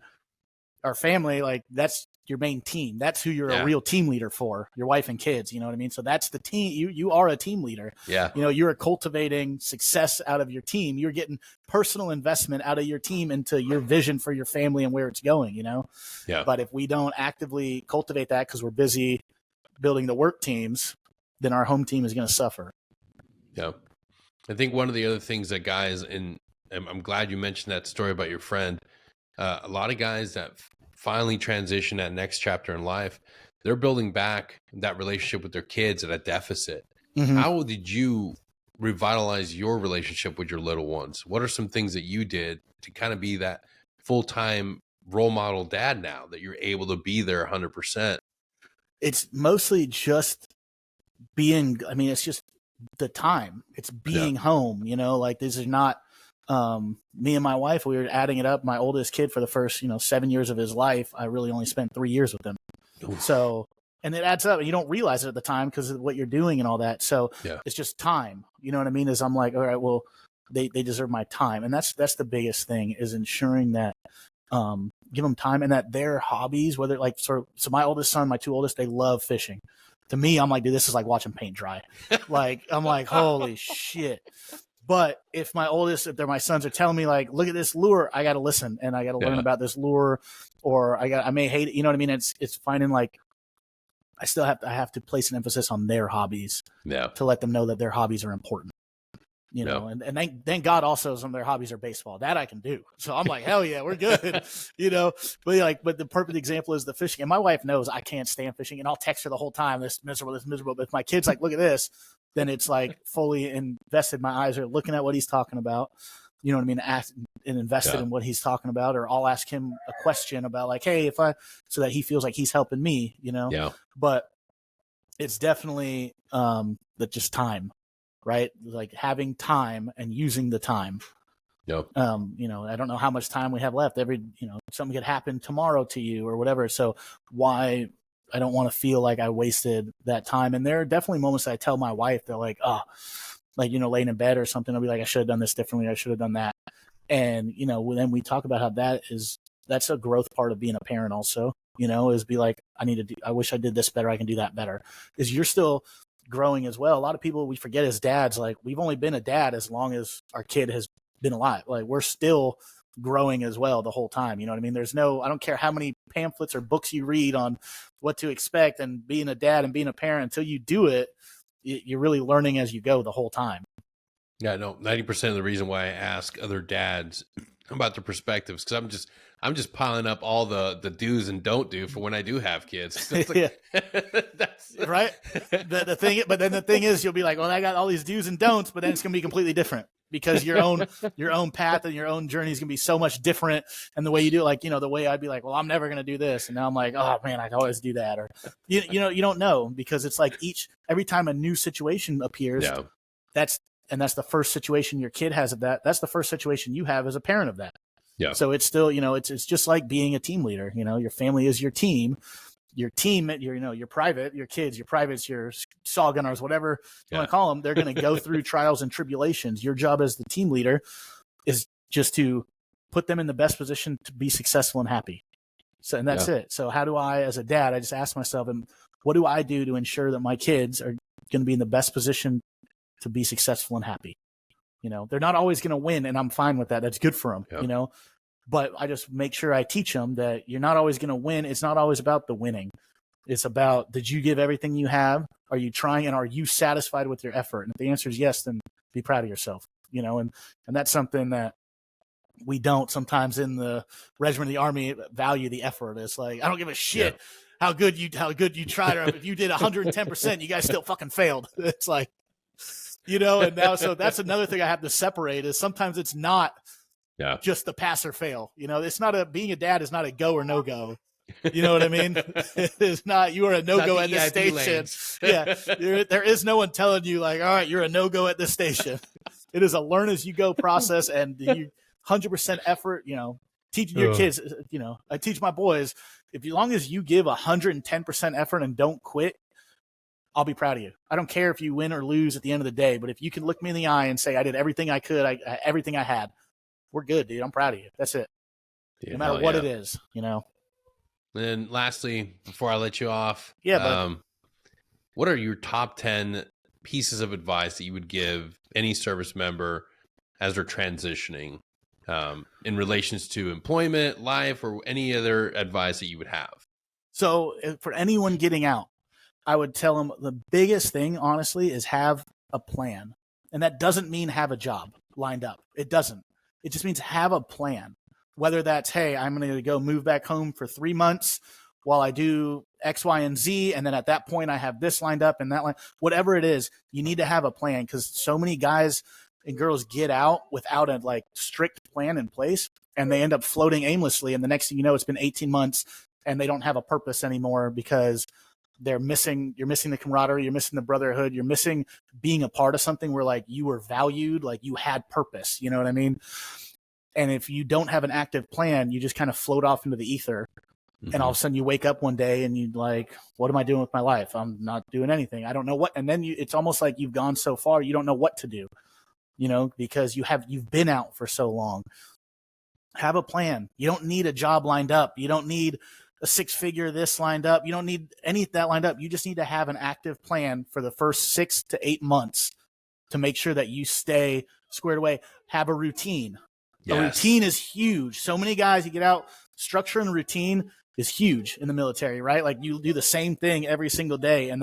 our family, like, that's your main team. That's who you're Yeah. a real team leader for, your wife and kids. You know what I mean? So that's the team. You are a team leader. Yeah. You know, you're cultivating success out of your team. You're getting personal investment out of your team into your vision for your family and where it's going, you know? Yeah. But if we don't actively cultivate that because we're busy building the work teams, then our home team is going to suffer. Yeah. I think one of the other things that guys, and I'm glad you mentioned that story about your friend, a lot of guys that finally transition that next chapter in life, they're building back that relationship with their kids at a deficit. Mm-hmm. How did you revitalize your relationship with your little ones? What are some things that you did to kind of be that full-time role model dad now that you're able to be there 100%? It's mostly just being, I mean, it's just the time. It's being home, you know, like this is not, me and my wife, we were adding it up. My oldest kid for the first, 7 years of his life, I really only spent 3 years with him. Oof. So, and it adds up and you don't realize it at the time because of what you're doing and all that. So it's just time, you know what I mean? Is I'm like, all right, well, they deserve my time. And that's the biggest thing is ensuring that, give them time and that their hobbies, whether like, so my oldest son, my two oldest, they love fishing. To me, I'm like, dude, this is like watching paint dry. Like, I'm like, holy shit. But if they're my sons are telling me like, look at this lure, I got to listen and I got to learn about this lure, or I may hate it. You know what I mean? It's finding like, I have to place an emphasis on their hobbies to let them know that their hobbies are important. You know, and thank God also some of their hobbies are baseball. That I can do. So I'm like, hell yeah, we're good. But the perfect example is the fishing. And my wife knows I can't stand fishing and I'll text her the whole time, this miserable. But if my kid's like, look at this, then it's like fully invested. My eyes are looking at what he's talking about. You know what I mean? And invested in what he's talking about, or I'll ask him a question about like, hey, so that he feels like he's helping me, you know? Yeah. But it's definitely that just time. Right? Like having time and using the time. Yep. I don't know how much time we have left. Something could happen tomorrow to you or whatever. So why I don't want to feel like I wasted that time. And there are definitely moments that I tell my wife, they're like, laying in bed or something. I'll be like, I should have done this differently. I should have done that. And, then we talk about how that's a growth part of being a parent also, is be like, I wish I did this better. I can do that better. Is you're still growing as well. A lot of people, we forget as dads, like we've only been a dad as long as our kid has been alive. Like we're still growing as well the whole time. You know what I mean? I don't care how many pamphlets or books you read on what to expect and being a dad and being a parent, until you do it, you're really learning as you go the whole time. Yeah, no, 90% of the reason why I ask other dads about their perspectives, because I'm just piling up all the do's and don't do for when I do have kids. Like, that's right. The thing is, you'll be like, well, I got all these do's and don'ts, but then it's going to be completely different because your own path and your own journey is going to be so much different. And the way you do it, like, the way I'd be like, well, I'm never going to do this. And now I'm like, oh man, I can always do that. Or, you don't know, because it's like every time a new situation appears, that's the first situation your kid has of that. That's the first situation you have as a parent of that. Yeah. So it's still, it's just like being a team leader. Your family is your team. Your team, your private, your kids, your privates, your saw gunners, whatever you want to call them, they're going to go through trials and tribulations. Your job as the team leader is just to put them in the best position to be successful and happy. So, and that's it. So how do I, as a dad, I just ask myself, what do I do to ensure that my kids are going to be in the best position to be successful and happy? They're not always going to win, and I'm fine with that. That's good for them, but I just make sure I teach them that you're not always going to win. It's not always about the winning. It's about, did you give everything you have? Are you trying, and are you satisfied with your effort? And if the answer is yes, then be proud of yourself, and that's something that we don't sometimes in the regiment of the Army value the effort. It's like, I don't give a shit how good you tried, or if you did 110%, you guys still fucking failed. It's like, and now, so that's another thing I have to separate is sometimes it's not just the pass or fail. It's not being a dad is not a go or no go. You know what I mean? It's not, you are a no go at this station. There is no one telling you like, all right, you're a no go at this station. It is a learn as you go process, and you 100% effort, teaching your kids, I teach my boys, as long as you give 110% effort and don't quit, I'll be proud of you. I don't care if you win or lose at the end of the day, but if you can look me in the eye and say, I did everything I could, everything I had, we're good, dude. I'm proud of you. That's it. No matter what it is, And lastly, before I let you off, Yeah, what are your top 10 pieces of advice that you would give any service member as they're transitioning in relations to employment, life, or any other advice that you would have? So for anyone getting out, I would tell them the biggest thing, honestly, is have a plan. And that doesn't mean have a job lined up. It doesn't. It just means have a plan. Whether that's, hey, I'm going to go move back home for 3 months while I do X, Y, and Z. And then at that point, I have this lined up and that line. Whatever it is, you need to have a plan, because so many guys and girls get out without a like strict plan in place, and they end up floating aimlessly. And the next thing you know, it's been 18 months and they don't have a purpose anymore, because you're missing the camaraderie, you're missing the brotherhood, you're missing being a part of something where like you were valued, like you had purpose. You know what I mean? And if you don't have an active plan, you just kind of float off into the ether. Mm-hmm. And all of a sudden you wake up one day and you're like, what am I doing with my life? I'm not doing anything. I don't know what. And then it's almost like you've gone so far, you don't know what to do, because you've been out for so long. Have a plan. You don't need a job lined up. You don't need a 6-figure this lined up. You don't need any of that lined up. You just need to have an active plan for the first 6 to 8 months to make sure that you stay squared away. Have a routine. Yes. A routine is huge. So many guys, you get out, structure and routine is huge in the military, right? Like you do the same thing every single day, and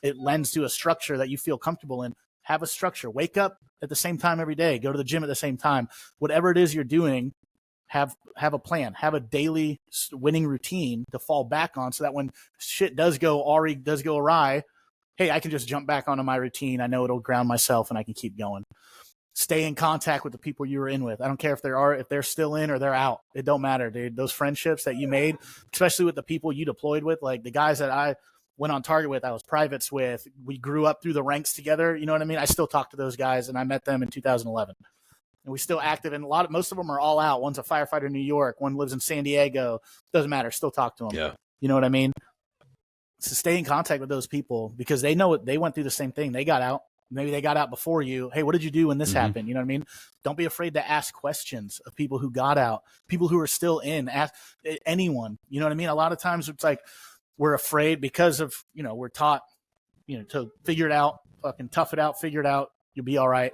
it lends to a structure that you feel comfortable in. Have a structure. Wake up at the same time every day. Go to the gym at the same time. Whatever it is you're doing, have a plan, have a daily winning routine to fall back on, so that when shit does go awry, hey, I can just jump back onto my routine. I know it'll ground myself and I can keep going. Stay in contact with the people you were in with. I don't care if they're still in or they're out. It don't matter, dude. Those friendships that you made, especially with the people you deployed with, like the guys that I went on target with, I was privates with, we grew up through the ranks together. You know what I mean? I still talk to those guys, and I met them in 2011. And we still active, and most of them are all out. One's a firefighter in New York. One lives in San Diego. Doesn't matter. Still talk to them. Yeah. You know what I mean? So stay in contact with those people, because they know they went through the same thing. They got out. Maybe they got out before you. Hey, what did you do when this happened? You know what I mean? Don't be afraid to ask questions of people who got out, people who are still in. Ask anyone. You know what I mean? A lot of times it's like we're afraid because of, we're taught, to figure it out, fucking tough it out, figure it out. You'll be all right.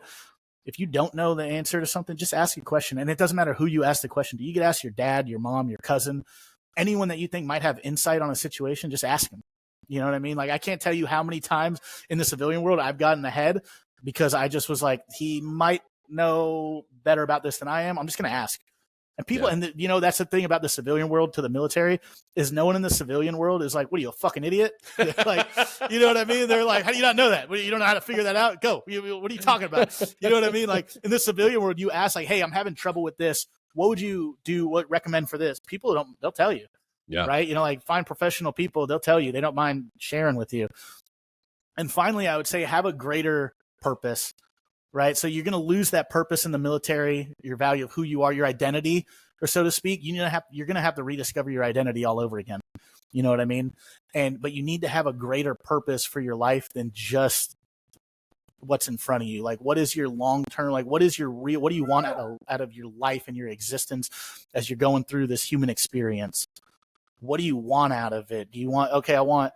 If you don't know the answer to something, just ask a question. And it doesn't matter who you ask the question to. You could ask your dad, your mom, your cousin, anyone that you think might have insight on a situation. Just ask them. You know what I mean? Like, I can't tell you how many times in the civilian world I've gotten ahead because I just was like, he might know better about this than I am. I'm just going to ask. And people, and that's the thing about the civilian world to the military, is no one in the civilian world is like, what are you, a fucking idiot? Like, you know what I mean? They're like, how do you not know that? You don't know how to figure that out? Go. What are you talking about? You know what I mean? Like, in the civilian world, you ask like, hey, I'm having trouble with this. What would you do? What recommend for this? People they'll tell you. Yeah. Right. Like, find professional people. They'll tell you. They don't mind sharing with you. And finally, I would say have a greater purpose. Right. So you're going to lose that purpose in the military, your value of who you are, your identity, or so to speak. You're going to have to rediscover your identity all over again. You know what I mean? But you need to have a greater purpose for your life than just what's in front of you. Like, what is your long term? Like, what is your real? What do you want out of your life and your existence as you're going through this human experience? What do you want out of it? Do you want? Okay, I want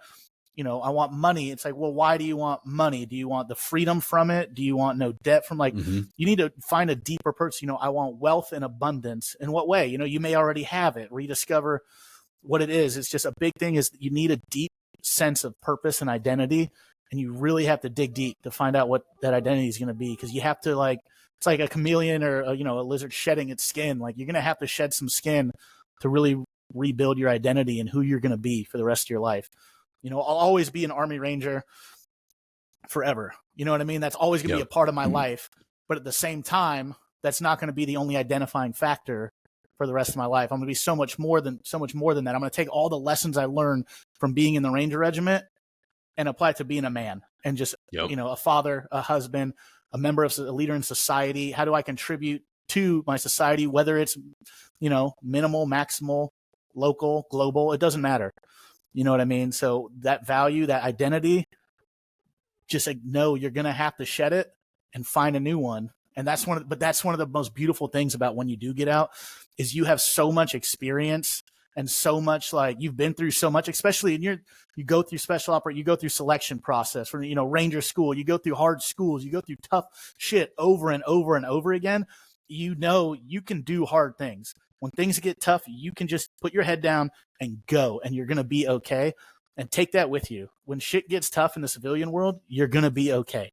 money. It's like, well, why do you want money? Do you want the freedom from it? Do you want no debt from you need to find a deeper purpose. I want wealth and abundance. In what way? You may already have it. Rediscover what it is. It's just a big thing is you need a deep sense of purpose and identity. And you really have to dig deep to find out what that identity is going to be. Cause you have to it's like a chameleon or, a lizard shedding its skin. Like, you're going to have to shed some skin to really rebuild your identity and who you're going to be for the rest of your life. I'll always be an Army Ranger forever. You know what I mean? That's always going to be a part of my life. But at the same time, that's not going to be the only identifying factor for the rest of my life. I'm going to be so much more than that. I'm going to take all the lessons I learned from being in the Ranger Regiment and apply it to being a man and just, a father, a husband, a member of a leader in society. How do I contribute to my society, whether it's, minimal, maximal, local, global, it doesn't matter. You know what I mean? So that value, that identity, just no, you're going to have to shed it and find a new one. And that's one of the most beautiful things about when you do get out is you have so much experience and so much, like you've been through so much, especially in you go through special operation, you go through selection process for, Ranger school, you go through hard schools, you go through tough shit over and over and over again. You can do hard things. When things get tough, you can just put your head down and go, and you're going to be okay. And take that with you. When shit gets tough in the civilian world, you're going to be okay.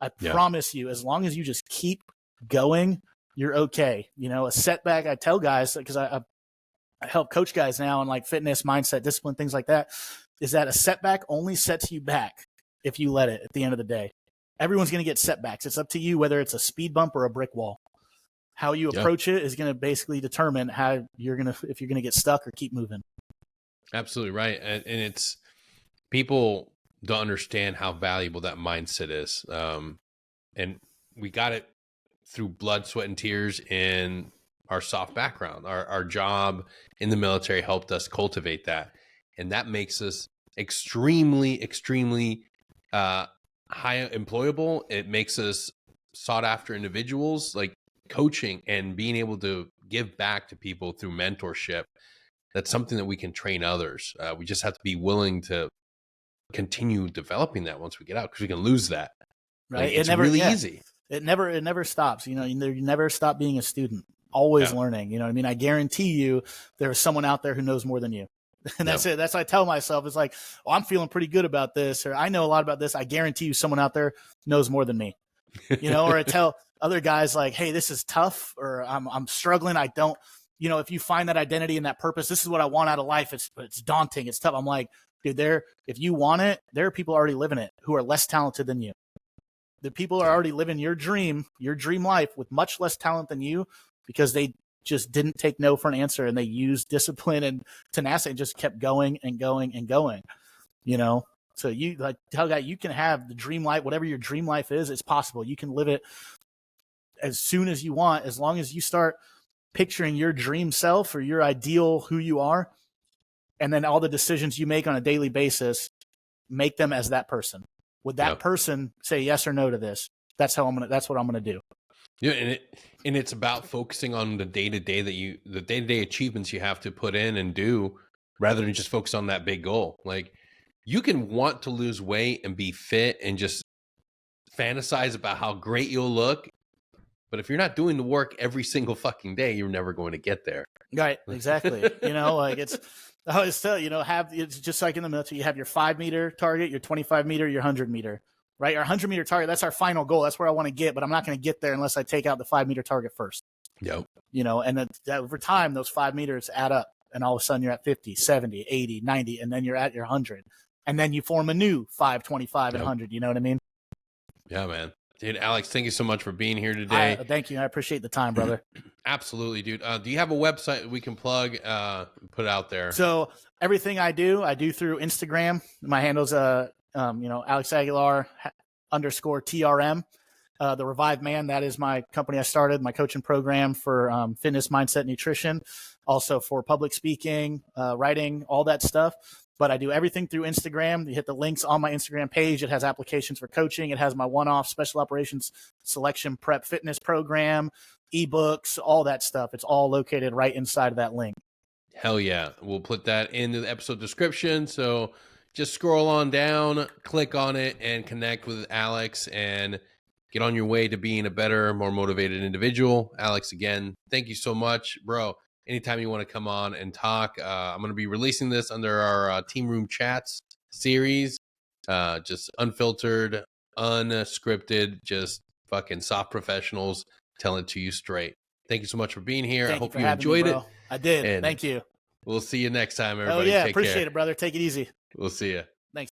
I promise you, as long as you just keep going, you're okay. A setback, I tell guys, because I help coach guys now on like fitness, mindset, discipline, things like that, is that a setback only sets you back if you let it at the end of the day. Everyone's going to get setbacks. It's up to you whether it's a speed bump or a brick wall. How you approach it is going to basically determine if you're going to get stuck or keep moving. Absolutely right. And it's, people don't understand how valuable that mindset is. And we got it through blood, sweat, and tears in our soft background. Our job in the military helped us cultivate that. And that makes us extremely, extremely high employable. It makes us sought after individuals. Like coaching and being able to give back to people through mentorship. That's something that we can train others. We just have to be willing to continue developing that once we get out, because we can lose that. Right. Like, it's really easy. It never stops. You never stop being a student, always learning. You know what I mean? I guarantee you there's someone out there who knows more than you. And that's it. That's what I tell myself. It's like, oh, I'm feeling pretty good about this, or I know a lot about this. I guarantee you someone out there knows more than me, or I tell other guys like, hey, this is tough, or I'm struggling. I don't, if you find that identity and that purpose, this is what I want out of life. It's daunting. It's tough. I'm like, dude, if you want it, there are people already living it who are less talented than you. The people are already living your dream life with much less talent than you, because they just didn't take no for an answer, and they used discipline and tenacity and just kept going and going and going, So you tell guy, you can have the dream life, whatever your dream life is, it's possible. You can live it as soon as you want, as long as you start picturing your dream self or your ideal who you are. And then all the decisions you make on a daily basis, make them as that person. Would that person say yes or no to this? That's what I'm going to do. Yeah. And it's about focusing on the day-to-day achievements you have to put in and do, rather than just focus on that big goal. Like, you can want to lose weight and be fit and just fantasize about how great you'll look. But if you're not doing the work every single fucking day, you're never going to get there. Right. Exactly. It's, I always tell it's just like in the military, you have your 5 meter target, your 25 meter, your 100 meter, right? Our 100 meter target, that's our final goal. That's where I want to get, but I'm not going to get there unless I take out the 5 meter target first. Yep. And then over time, those 5 meters add up, and all of a sudden you're at 50, 70, 80, 90, and then you're at your 100. And then you form a new 5, 25, and 100. You know what I mean? Yeah, man. Dude, Alex, thank you so much for being here today. Thank you. I appreciate the time, brother. Absolutely, dude. Do you have a website we can plug, put out there? So everything I do through Instagram. My handle's, Alex Aguilar _TRM. The Revived Man, that is my company I started, my coaching program for fitness, mindset, nutrition, also for public speaking, writing, all that stuff. But I do everything through Instagram. You hit the links on my Instagram page. It has applications for coaching. It has my one-off special operations selection prep fitness program, ebooks, all that stuff. It's all located right inside of that link. Hell yeah. We'll put that in the episode description. So just scroll on down, click on it, and connect with Alex and get on your way to being a better, more motivated individual. Alex, again, thank you so much, bro. Anytime you want to come on and talk, I'm going to be releasing this under our Team Room Chats series. Just unfiltered, unscripted, just fucking soft professionals telling it to you straight. Thank you so much for being here. I hope you enjoyed it. I did. And thank you. We'll see you next time, everybody. Oh, yeah. Appreciate it, brother. Take it easy. We'll see you. Thanks.